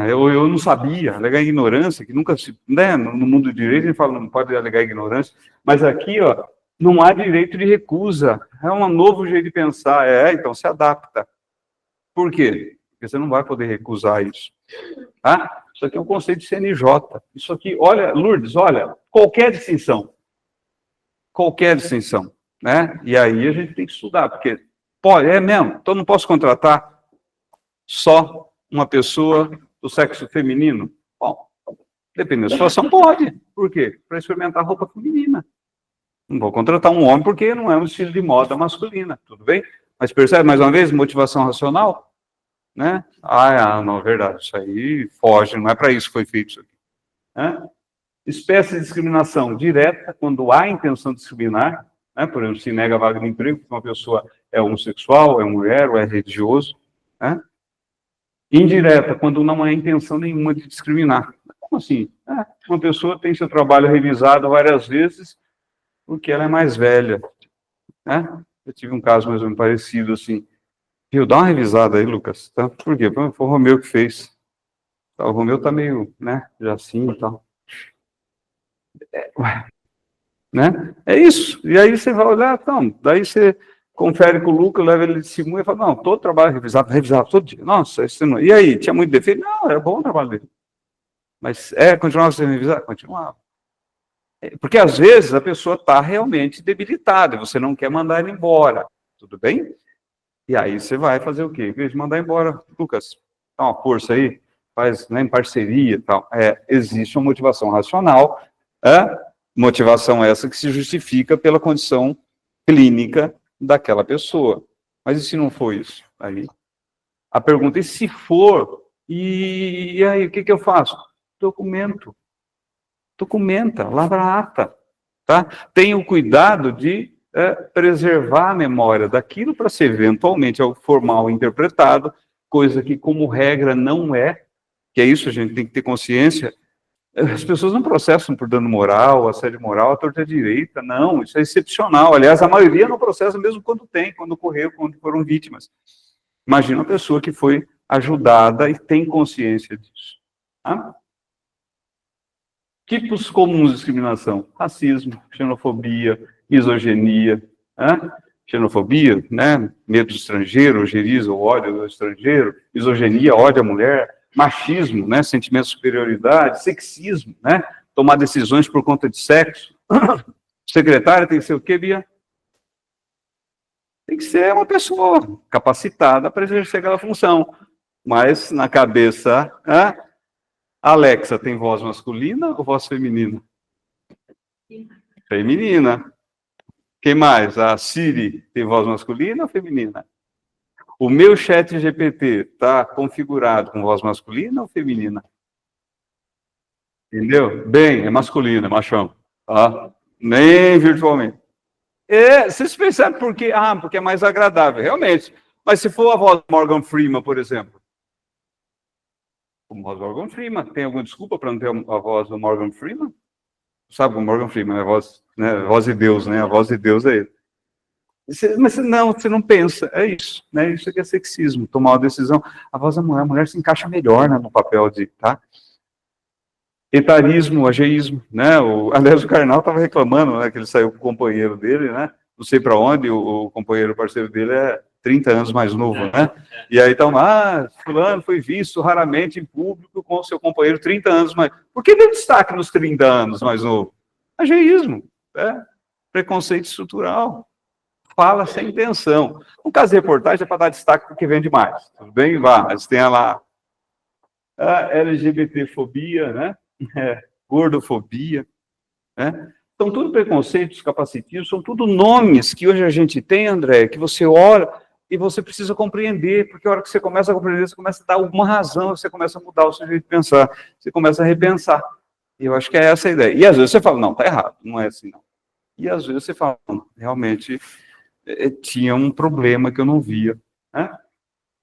Eu não sabia, alegar ignorância, que nunca se... Né, no mundo do direito a gente fala, não pode alegar ignorância, mas aqui, ó, não há direito de recusa. É um novo jeito de pensar. Então se adapta. Por quê? Porque você não vai poder recusar isso. Tá? Isso aqui é um conceito de CNJ. Isso aqui, olha, Lourdes, olha, qualquer distinção, né? E aí a gente tem que estudar, porque pode, mesmo, então não posso contratar só uma pessoa do sexo feminino? Bom, dependendo da situação, pode. Por quê? Para experimentar roupa feminina. Não vou contratar um homem porque não é um estilo de moda masculina, tudo bem? Mas percebe, mais uma vez, motivação racional, né? Não, é verdade, isso aí foge, não é para isso que foi feito isso aqui. Né? Espécie de discriminação direta, quando há intenção de discriminar, né? Por exemplo, se nega a vaga de emprego porque uma pessoa é homossexual, é mulher ou é religioso. Né? Indireta, quando não há intenção nenhuma de discriminar. Como assim? Uma pessoa tem seu trabalho revisado várias vezes porque ela é mais velha. Né? Eu tive um caso mais ou menos parecido, assim. Viu, dá uma revisada aí, Lucas. Tá? Por quê? Foi o Romeu que fez. O Romeu tá meio, né, já assim e tal. Né? É isso. E aí você vai olhar, então, daí você confere com o Lucas, leva ele de cima e fala, não, todo trabalho revisado todo dia. Nossa, isso não... E aí, tinha muito defeito? Não, era bom o trabalho dele. Mas continuava sendo revisado? Continuava. Porque às vezes a pessoa está realmente debilitada, você não quer mandar ele embora, tudo bem? E aí você vai fazer o quê? Em vez de mandar embora, Lucas, dá uma força aí, faz, né, em parceria e tal. Existe uma motivação racional, motivação essa que se justifica pela condição clínica daquela pessoa. Mas e se não for isso? Aí a pergunta é se for, e aí o que eu faço? Documenta, lavra a ata. Tá? Tenha o cuidado de preservar a memória daquilo para ser eventualmente formal interpretado, coisa que, como regra, não é, que é isso, a gente tem que ter consciência. As pessoas não processam por dano moral, assédio moral, a torta direita, não, isso é excepcional. Aliás, a maioria não processa mesmo quando tem, quando ocorreu, quando foram vítimas. Imagina uma pessoa que foi ajudada e tem consciência disso. Tá? Tipos comuns de discriminação: racismo, xenofobia, misoginia, xenofobia, né? Medo do estrangeiro, ojeriza ou ódio do estrangeiro, misoginia, ódio à mulher, machismo, né? Sentimento de superioridade, sexismo, né? Tomar decisões por conta de sexo. Secretária tem que ser o quê, Bia? Tem que ser uma pessoa capacitada para exercer aquela função. Mas na cabeça, Alexa tem voz masculina ou voz feminina? Feminina. Quem mais? A Siri tem voz masculina ou feminina? O meu chat GPT está configurado com voz masculina ou feminina? Entendeu? Bem, é masculino, é machão. Tá? Nem virtualmente. Vocês percebem por quê? Porque é mais agradável, realmente. Mas se for a voz do Morgan Freeman, por exemplo. O voz do Morgan Freeman, tem alguma desculpa para não ter a voz do Morgan Freeman? Sabe o Morgan Freeman, é a voz, né? A voz de Deus, né? A voz de Deus é ele. Mas você não pensa, é isso, né? Isso aqui é sexismo, tomar uma decisão. A voz da mulher, a mulher se encaixa melhor, né, no papel de, tá? Etarismo, ageísmo, né? Aliás, o Karnal estava reclamando, né, que ele saiu com o companheiro dele, né? Não sei para onde, o companheiro parceiro dele é 30 anos mais novo, né? E aí então, fulano foi visto raramente em público com o seu companheiro 30 anos mais. Por que deu destaque nos 30 anos mais novo? Ageísmo, preconceito estrutural. Fala sem intenção. No caso de reportagem é para dar destaque porque vende mais. Tudo bem? Mas tem lá a LGBTfobia, né? Gordofobia, né? São tudo preconceitos capacitivos, são tudo nomes que hoje a gente tem, André, que você olha e você precisa compreender, porque a hora que você começa a compreender, você começa a dar alguma razão, você começa a mudar o seu jeito de pensar, você começa a repensar. E eu acho que é essa a ideia. E às vezes você fala, não, tá errado, não é assim, não. E às vezes você fala, não, realmente tinha um problema que eu não via. Né?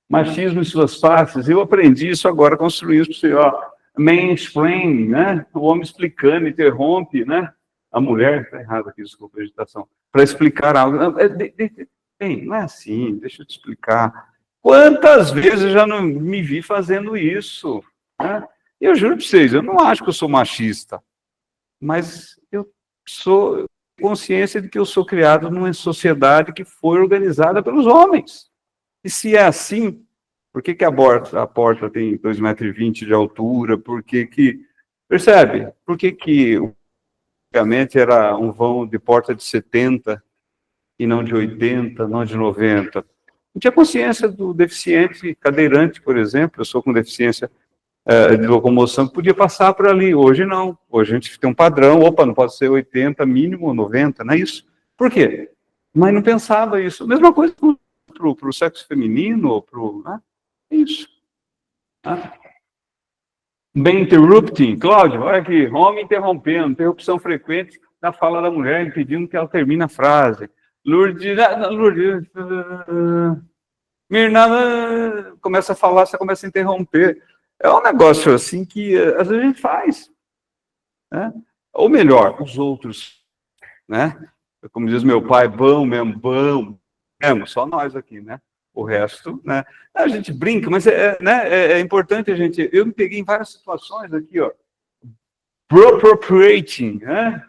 Machismo em suas faces, eu aprendi isso agora, construir isso para você, ó, mansplaining, né? O homem explicando, interrompe, né? A mulher, está errado aqui, desculpa a agitação, para explicar algo. Bem, não é assim, deixa eu te explicar. Quantas vezes eu já não me vi fazendo isso? Né? Eu juro para vocês, eu não acho que eu sou machista, mas eu sou consciência de que eu sou criado numa sociedade que foi organizada pelos homens. E se é assim, por que a porta tem 2,20 metros de altura? Por que percebe? Por que antigamente era um vão de porta de 70 e não de 80, não de 90? Não tinha consciência do deficiente cadeirante, por exemplo. Eu sou com deficiência de locomoção que podia passar por ali. Hoje não. Hoje a gente tem um padrão, opa, não pode ser 80 mínimo, 90, não é isso? Por quê? Mas não pensava isso. Mesma coisa para o sexo feminino, né? É isso. Tá? Bem interrupting, Cláudio, olha aqui, homem interrompendo, interrupção frequente da fala da mulher, impedindo que ela termine a frase. Lourdes, Mirna, começa a falar, você começa a interromper. É um negócio assim que às vezes a gente faz. Né? Ou melhor, os outros. Né? Como diz meu pai, bom mesmo, só nós aqui, né? O resto, né? A gente brinca, mas é importante a gente... Eu me peguei em várias situações aqui, ó. Appropriating, né?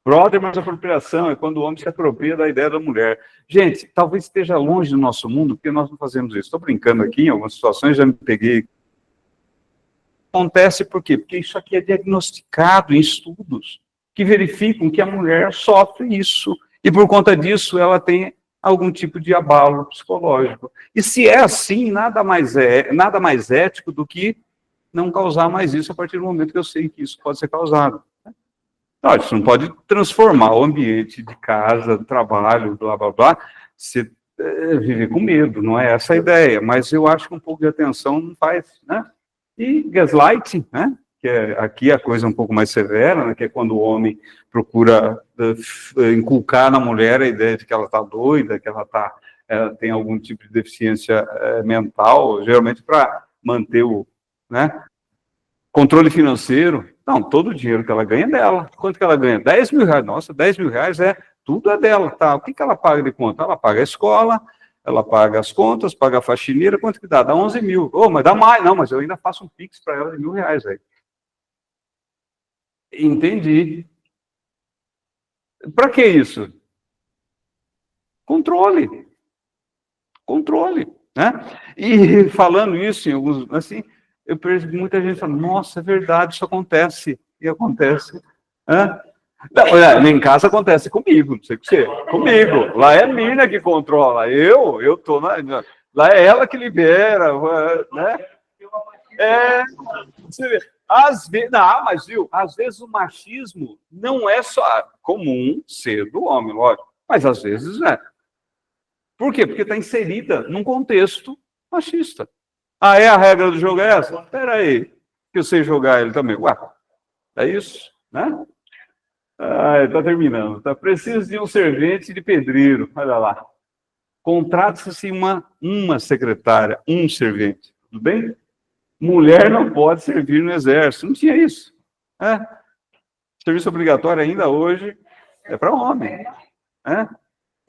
Brother, mas apropriação é quando o homem se apropria da ideia da mulher. Gente, talvez esteja longe do nosso mundo, porque nós não fazemos isso. Estou brincando aqui, em algumas situações já me peguei. Acontece por quê? Porque isso aqui é diagnosticado em estudos que verificam que a mulher sofre isso. E por conta disso, ela tem algum tipo de abalo psicológico. E se é assim, nada mais ético do que não causar mais isso a partir do momento que eu sei que isso pode ser causado. Não, isso não pode transformar o ambiente de casa, do trabalho, blá, blá, blá, você viver com medo, não é essa a ideia, mas eu acho que um pouco de atenção não faz, né? E gaslighting, né? Que aqui a coisa é um pouco mais severa, né? Que é quando o homem procura inculcar na mulher a ideia de que ela está doida, que ela tem algum tipo de deficiência mental, geralmente para manter o, né? Controle financeiro. Não, todo o dinheiro que ela ganha é dela. Quanto que ela ganha? 10 mil reais. Nossa, 10 mil reais tudo é dela, tá? O que ela paga de conta? Ela paga a escola, ela paga as contas, paga a faxineira, quanto que dá? Dá 11 mil. Oh, mas dá mais. Não, mas eu ainda faço um Pix para ela de R$ 1.000 aí. Entendi. Para que isso? Controle. Controle, né? E falando isso, em alguns, assim, eu percebo que muita gente fala, nossa, é verdade, isso acontece. E acontece. Hã? Não, em casa acontece comigo, não sei o que você. Comigo. Lá é a Mirna que controla. Eu tô lá é ela que libera, né? Você vê. Às vezes, não, mas viu, às vezes o machismo não é só comum ser do homem, lógico, mas às vezes é. Por quê? Porque está inserida num contexto machista. Ah, é a regra do jogo é essa? Espera aí, que eu sei jogar ele também. Ué, é isso, né? Ah, está terminando. Tá? Preciso de um servente de pedreiro. Olha lá. Contrata-se uma secretária, um servente. Tudo bem? Mulher não pode servir no exército. Não tinha isso. Serviço obrigatório ainda hoje é para homem.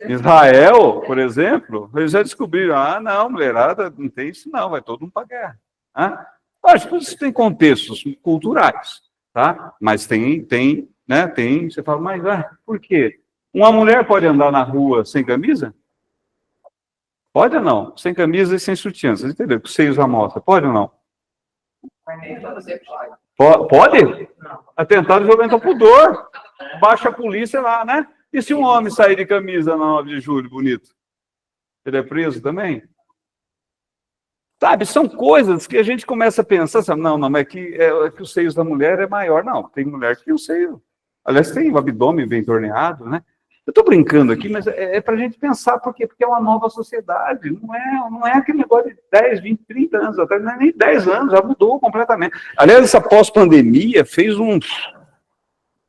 Israel, por exemplo, eles já descobriram, não, mulherada, não tem isso não, vai todo mundo para a guerra. Acho que isso tem contextos culturais, tá? Mas né, você fala, mas por quê? Uma mulher pode andar na rua sem camisa? Pode ou não? Sem camisa e sem sutiã, vocês entenderam? Com seios à mostra, pode ou não? Pode? Atentado violento ao pudor. Baixa a polícia lá, né? E se um homem sair de camisa na 9 de julho, bonito? Ele é preso também? Sabe, são coisas que a gente começa a pensar, sabe? Não, mas é que os seios da mulher é maior. Não, tem mulher que tem o seio. Aliás, tem o abdômen bem torneado, né? Eu estou brincando aqui, mas é para a gente pensar, por quê? Porque é uma nova sociedade, não é aquele negócio de 10, 20, 30 anos atrás, não é nem 10 anos, já mudou completamente. Aliás, essa pós-pandemia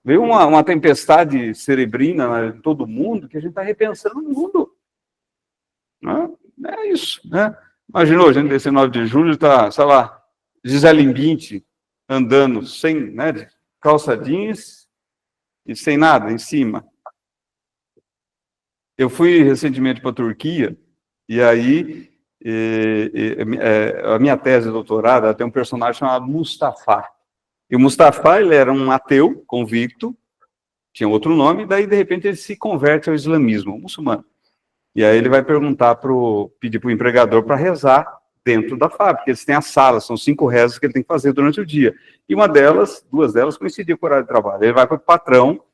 veio uma tempestade cerebrina em todo mundo, que a gente está repensando o mundo. É isso, né? Imaginou, a gente desse 9 de julho está, sei lá, Gisele Bündchen andando sem, né, de calça jeans e sem nada em cima. Eu fui recentemente para a Turquia, e aí a minha tese de doutorado tem um personagem chamado Mustafa. E o Mustafa, ele era um ateu convicto, tinha outro nome, e daí, de repente, ele se converte ao islamismo, muçulmano. E aí ele vai pedir para o empregador para rezar dentro da fábrica. Eles têm a sala, são 5 rezas que ele tem que fazer durante o dia. E duas delas coincidiam com o horário de trabalho. Ele vai para o patrão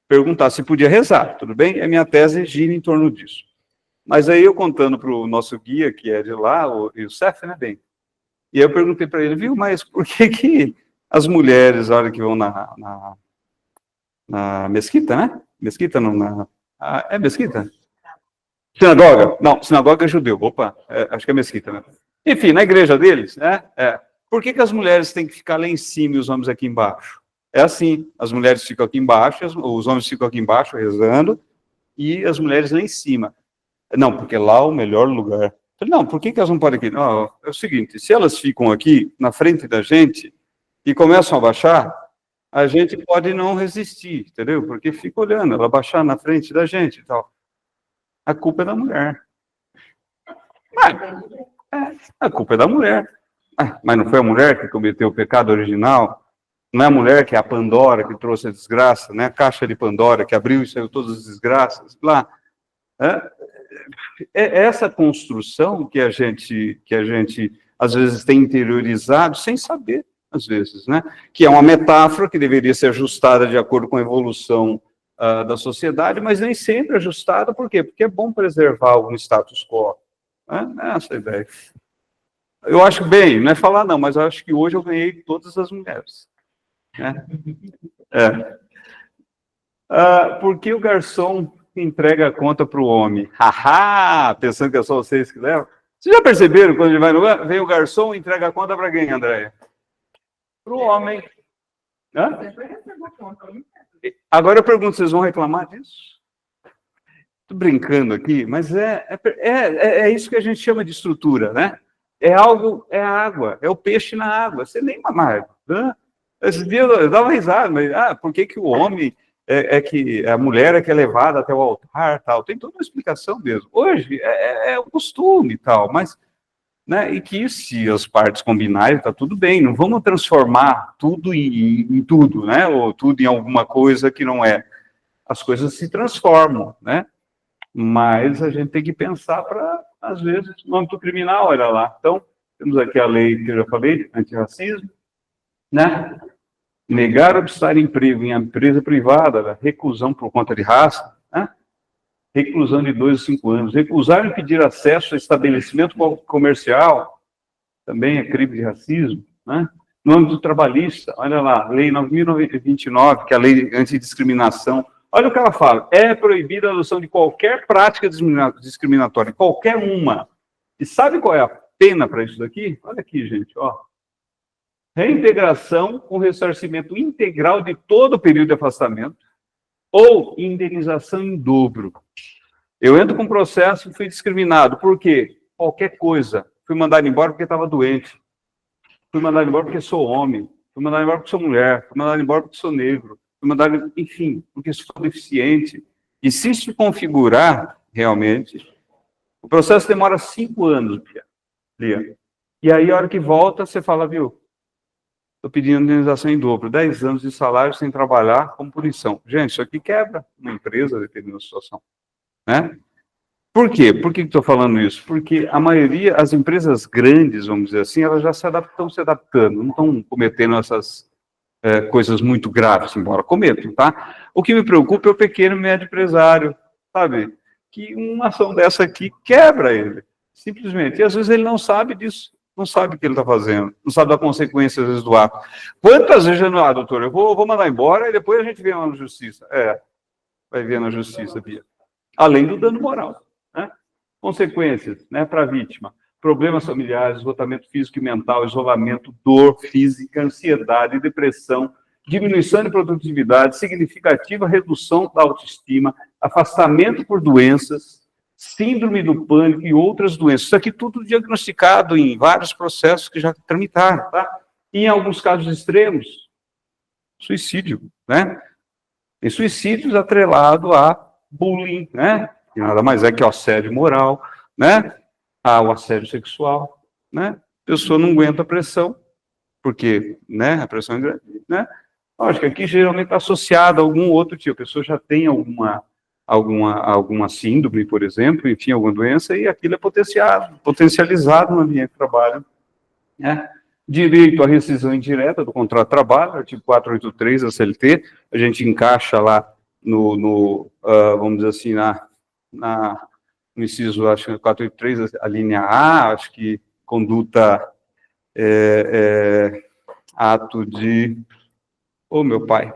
perguntar se podia rezar, tudo bem? A minha tese gira em torno disso. Mas aí eu contando para o nosso guia, que é de lá, o Youssef, né, bem? E aí eu perguntei para ele, viu, mas por que as mulheres, a hora que vão na mesquita, né? Mesquita não, é mesquita? Sinagoga? Não, sinagoga é judeu, opa, acho que é mesquita, né? Enfim, na igreja deles, né? Por que as mulheres têm que ficar lá em cima e os homens aqui embaixo? É assim, as mulheres ficam aqui embaixo, os homens ficam aqui embaixo rezando, e as mulheres lá em cima. Não, porque lá é o melhor lugar. Não, por que elas não podem aqui? Não, é o seguinte, se elas ficam aqui na frente da gente e começam a baixar, a gente pode não resistir, entendeu? Porque fica olhando, ela baixar na frente da gente e tal. A culpa é da mulher. A culpa é da mulher. Mas não foi a mulher que cometeu o pecado original? Não é a mulher que é a Pandora que trouxe a desgraça, né? A caixa de Pandora que abriu e saiu todas as desgraças lá. É essa construção que a gente às vezes tem interiorizado sem saber, às vezes, né? Que é uma metáfora que deveria ser ajustada de acordo com a evolução da sociedade, mas nem sempre ajustada. Por quê? Porque é bom preservar um status quo. Essa é a ideia. Eu acho bem, não é falar não, mas eu acho que hoje eu ganhei todas as mulheres. Né? Por que o garçom entrega a conta para o homem? Haha! Pensando que é só vocês que levam. Vocês já perceberam quando ele vai no lugar? Vem o garçom e entrega a conta para quem, Andréia? Para o homem. Agora eu pergunto, vocês vão reclamar disso? Estou brincando aqui, mas é isso que a gente chama de estrutura, né? É algo, é a água, é o peixe na água. Você nem mamar. Esse dia eu dava risada, mas por que o homem que a mulher é que é levada até o altar, tal? Tem toda uma explicação mesmo. Hoje é o costume e tal, mas, né? E que se as partes combinarem, tá tudo bem. Não vamos transformar tudo em tudo, né? Ou tudo em alguma coisa que não é. As coisas se transformam, né? Mas a gente tem que pensar para, às vezes, no âmbito criminal, olha lá. Então, temos aqui a lei que eu já falei, antirracismo, né? Negar ou obstar emprego em empresa privada, reclusão por conta de raça, né? Reclusão de 2 a 5 anos. Recusar impedir acesso a estabelecimento comercial, também é crime de racismo, né? No âmbito trabalhista, olha lá, lei 9.029, que é a lei antidiscriminação. Olha o que ela fala, é proibida a adoção de qualquer prática discriminatória, qualquer uma. E sabe qual é a pena para isso daqui? Olha aqui, gente, ó. Reintegração com ressarcimento integral de todo o período de afastamento ou indenização em dobro. Eu entro com um processo e fui discriminado. Por quê? Qualquer coisa. Fui mandado embora porque estava doente. Fui mandado embora porque sou homem. Fui mandado embora porque sou mulher. Fui mandado embora porque sou negro. Fui mandado, enfim, porque sou deficiente. E se isso configurar, realmente, o processo demora 5 anos, Lia. E aí, a hora que volta, você fala, viu, estou pedindo indenização em dobro, 10 anos de salário sem trabalhar como punição. Gente, isso aqui quebra uma empresa, dependendo da situação. Né? Por quê? Por que estou falando isso? Porque a maioria, as empresas grandes, vamos dizer assim, elas já estão se adaptando, não estão cometendo essas coisas muito graves, embora cometam, tá? O que me preocupa é o pequeno e médio empresário, sabe? Que uma ação dessa aqui quebra ele, simplesmente. E às vezes ele não sabe disso, não sabe o que ele está fazendo, não sabe da consequência, às vezes, do ato. Quantas vezes, doutor, eu vou mandar embora e depois a gente vê lá na justiça. Vai ver na justiça, Bia. Além do dano moral, né? Consequências, né, para a vítima. Problemas familiares, esgotamento físico e mental, isolamento, dor física, ansiedade, depressão, diminuição de produtividade, significativa redução da autoestima, afastamento por doenças, síndrome do pânico e outras doenças. Isso aqui tudo diagnosticado em vários processos que já tramitaram, tá? E em alguns casos extremos, suicídio, né? Tem suicídios atrelado a bullying, né? Que nada mais é que o assédio moral, né? O assédio sexual, né? A pessoa não aguenta a pressão, porque, né? A pressão é grande, né? Acho que aqui geralmente está associado a algum outro tipo. A pessoa já tem alguma síndrome, por exemplo, enfim, alguma doença, e aquilo é potencializado no ambiente de trabalho, né? Direito à rescisão indireta do contrato de trabalho, artigo 483 da CLT, a gente encaixa lá vamos dizer assim, no inciso, acho que 483, a linha A, acho que conduta ato de... meu pai,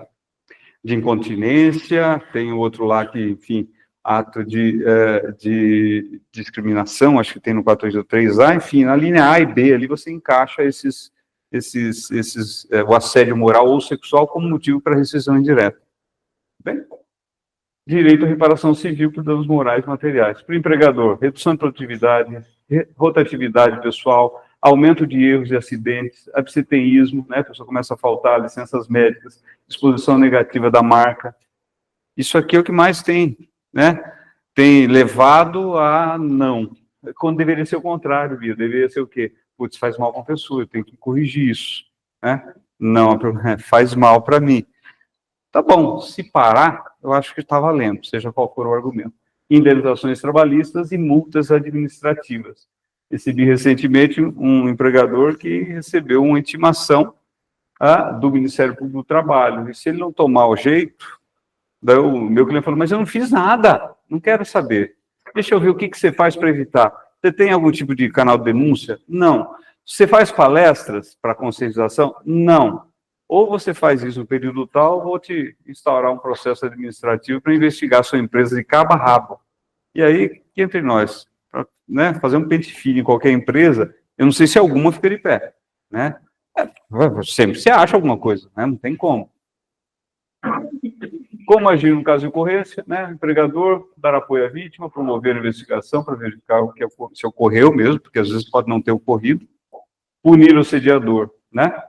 de incontinência, tem outro lá que, enfim, ato de discriminação, acho que tem no 483A, enfim, na linha A e B, ali você encaixa o assédio moral ou sexual como motivo para rescisão indireta. Bem, direito à reparação civil por danos morais e materiais. Para o empregador, redução de produtividade, rotatividade pessoal, aumento de erros e acidentes, absenteísmo, né, a pessoa começa a faltar, licenças médicas, exposição negativa da marca. Isso aqui é o que mais tem, né? Tem levado a não. Quando deveria ser o contrário, Bia, deveria ser o quê? Putz, faz mal para a pessoa, eu tenho que corrigir isso, né? Não, faz mal para mim. Tá bom, se parar, eu acho que está valendo, seja qual for o argumento. Indenizações trabalhistas e multas administrativas. Recebi recentemente um empregador que recebeu uma intimação do Ministério Público do Trabalho. E se ele não tomar o jeito, daí o meu cliente falou, mas eu não fiz nada, não quero saber. Deixa eu ver o que você faz para evitar. Você tem algum tipo de canal de denúncia? Não. Você faz palestras para conscientização? Não. Ou você faz isso no período tal, vou te instaurar um processo administrativo para investigar a sua empresa de cabo a rabo. E aí, entre nós, pra, né, fazer um pente fino em qualquer empresa, eu não sei se alguma fica de pé, né? Sempre se acha alguma coisa, né? Não tem como. Como agir no caso de ocorrência, né? O empregador dar apoio à vítima, promover a investigação para verificar o que se ocorreu mesmo, porque às vezes pode não ter ocorrido, punir o assediador, né?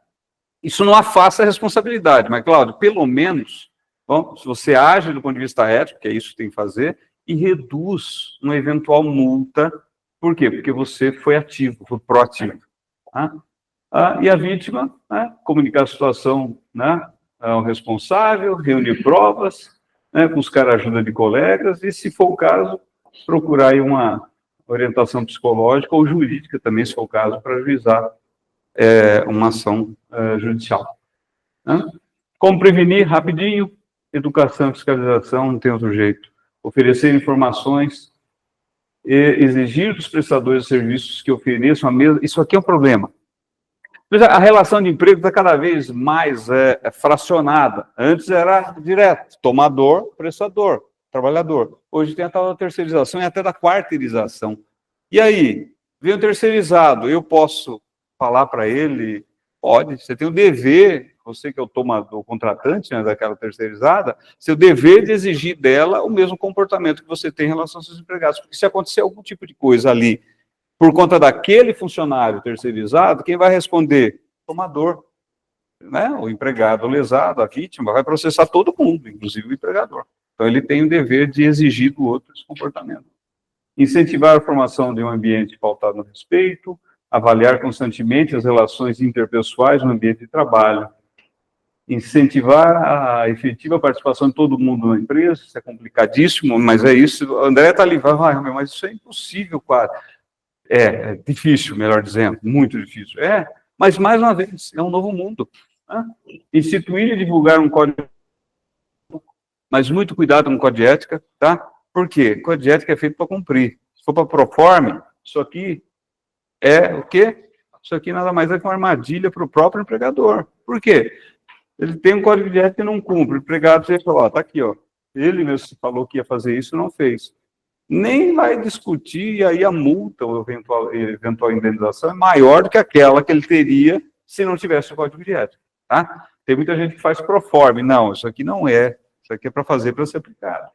Isso não afasta a responsabilidade, mas, Cláudio, pelo menos, bom, se você age do ponto de vista ético, que é isso que tem que fazer, e reduz uma eventual multa, por quê? Porque você foi ativo, foi proativo. Tá? E a vítima, né, comunicar a situação, né, ao responsável, reunir provas, né, buscar a ajuda de colegas e, se for o caso, procurar aí uma orientação psicológica ou jurídica também, se for o caso, para ajuizar uma ação judicial. Né? Como prevenir? Rapidinho, educação e fiscalização, não tem outro jeito. Oferecer informações e exigir dos prestadores de serviços que ofereçam a mesma... Isso aqui é um problema. A relação de emprego está cada vez mais fracionada. Antes era direto, tomador, prestador, trabalhador. Hoje tem a tal da terceirização e até da quarteirização. E aí, vem o terceirizado, eu posso falar para ele, pode, você tem o dever, você que é o tomador, o contratante, né, daquela terceirizada, seu dever de exigir dela o mesmo comportamento que você tem em relação aos seus empregados. Porque se acontecer algum tipo de coisa ali, por conta daquele funcionário terceirizado, quem vai responder? O tomador, né? O empregado lesado, a vítima, vai processar todo mundo, inclusive o empregador. Então, ele tem o dever de exigir do outro esse comportamento. Incentivar a formação de um ambiente pautado no respeito, avaliar constantemente as relações interpessoais no ambiente de trabalho, incentivar a efetiva participação de todo mundo na empresa, isso é complicadíssimo, mas é isso. O André está ali, mas isso é impossível, quase. É difícil, melhor dizendo, muito difícil. Mas, mais uma vez, é um novo mundo. Né? Instituir e divulgar um código, mas muito cuidado com o código de ética, tá? Por quê? O código de ética é feito para cumprir. Se for para proforme, isso aqui é o quê? Isso aqui nada mais é que uma armadilha para o próprio empregador. Por quê? Ele tem um código de ética que não cumpre. O empregado, você falou, está aqui, ó. Ele mesmo falou que ia fazer isso e não fez. Nem vai discutir, e aí a multa ou eventual indenização é maior do que aquela que ele teria se não tivesse o código de ética, tá? Tem muita gente que faz proforme. Não, isso aqui não é. Isso aqui é para fazer, para ser aplicado.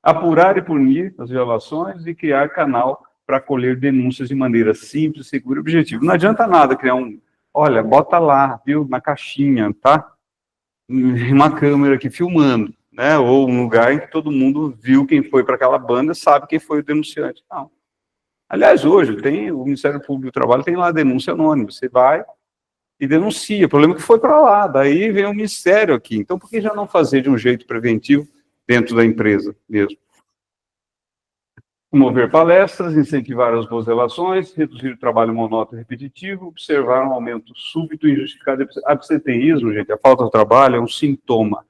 Apurar e punir as violações e criar canal para colher denúncias de maneira simples, segura e objetiva. Não adianta nada criar olha, bota lá, viu, na caixinha, tá? Uma câmera aqui filmando. Né, ou um lugar em que todo mundo viu quem foi para aquela banda, sabe quem foi o denunciante. Não. Aliás, hoje, o Ministério Público do Trabalho tem lá a denúncia anônima. Você vai e denuncia. O problema é que foi para lá. Daí vem o Ministério aqui. Então, por que já não fazer de um jeito preventivo dentro da empresa mesmo? Promover palestras, incentivar as boas relações, reduzir o trabalho monótono e repetitivo, observar um aumento súbito e injustificado de absenteísmo, gente. A falta de trabalho é um sintoma.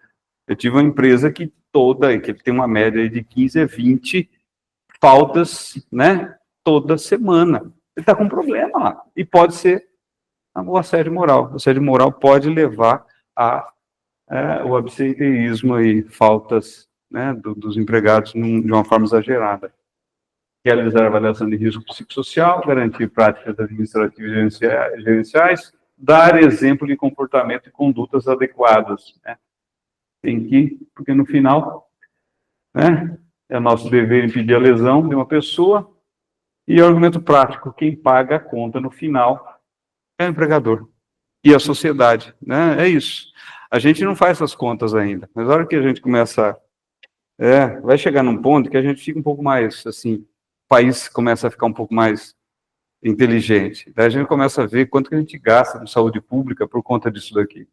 Eu tive uma empresa que tem uma média de 15 a 20 faltas, né, toda semana. Ele está com um problema lá. E pode ser o assédio moral. O assédio moral pode levar a o absenteísmo aí, faltas, né, dos empregados de uma forma exagerada. Realizar a avaliação de risco psicossocial, garantir práticas administrativas e gerenciais, dar exemplo de comportamento e condutas adequadas, né? Tem que, porque no final, né, é nosso dever impedir a lesão de uma pessoa, e o argumento prático, quem paga a conta no final é o empregador e a sociedade, né? É isso. A gente não faz essas contas ainda, mas na hora que a gente começa, vai chegar num ponto que a gente fica um pouco mais, assim, o país começa a ficar um pouco mais inteligente. Daí a gente começa a ver quanto que a gente gasta com saúde pública por conta disso daqui.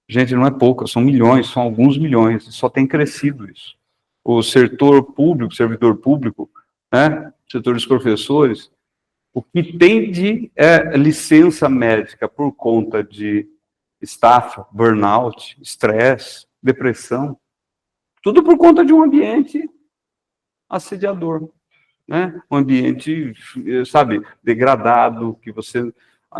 Gente, não é pouco, são milhões, são alguns milhões, só tem crescido isso. O setor público, servidor público, né, setor dos professores, o que tem de licença médica por conta de estafa, burnout, estresse, depressão, tudo por conta de um ambiente assediador, né? Um ambiente, sabe, degradado, que você...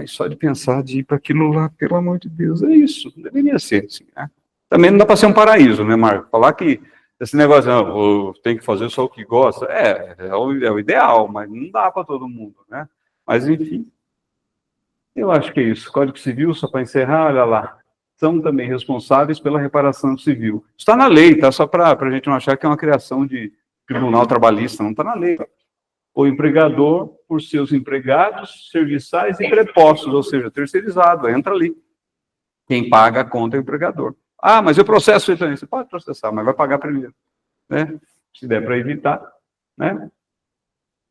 só de pensar de ir para aquilo lá, pelo amor de Deus, é isso, deveria ser assim, né? Também não dá para ser um paraíso, né, Marco? Falar que esse negócio, não, tem que fazer só o que gosta, é o ideal, mas não dá para todo mundo, né? Mas, enfim, eu acho que é isso. Código Civil, só para encerrar, olha lá, são também responsáveis pela reparação civil. Está na lei, tá? Só para a gente não achar que é uma criação de tribunal trabalhista, não está na lei. O empregador, por seus empregados, serviçais e prepostos, ou seja, terceirizado, entra ali. Quem paga a conta é o empregador. Ah, mas eu processo isso também. Você pode processar, mas vai pagar primeiro, né? Se der para evitar, né?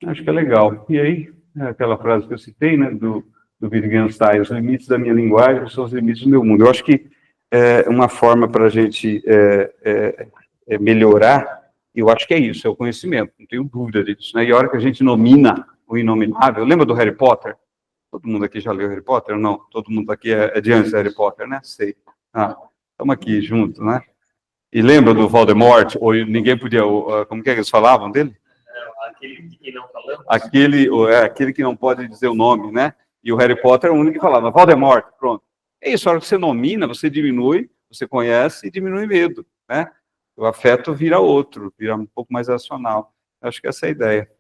Acho que é legal. E aí, aquela frase que eu citei, né, do Wittgenstein, os limites da minha linguagem são os limites do meu mundo. Eu acho que uma forma para a gente melhorar, eu acho que é isso, é o conhecimento, não tenho dúvida disso, né? E a hora que a gente nomina o inominável, lembra do Harry Potter? Todo mundo aqui já leu Harry Potter ou não? Todo mundo aqui é de antes do Harry Potter, né? Sei. Estamos aqui juntos, né? E lembra do Voldemort? Ou ninguém podia... como que eles falavam dele? Aquele de quem não falamos. Aquele que não pode dizer o nome, né? E o Harry Potter é o único que falava, Voldemort, pronto. É isso, a hora que você nomina, você diminui, você conhece e diminui medo, né? O afeto vira outro, vira um pouco mais racional. Eu acho que essa é a ideia.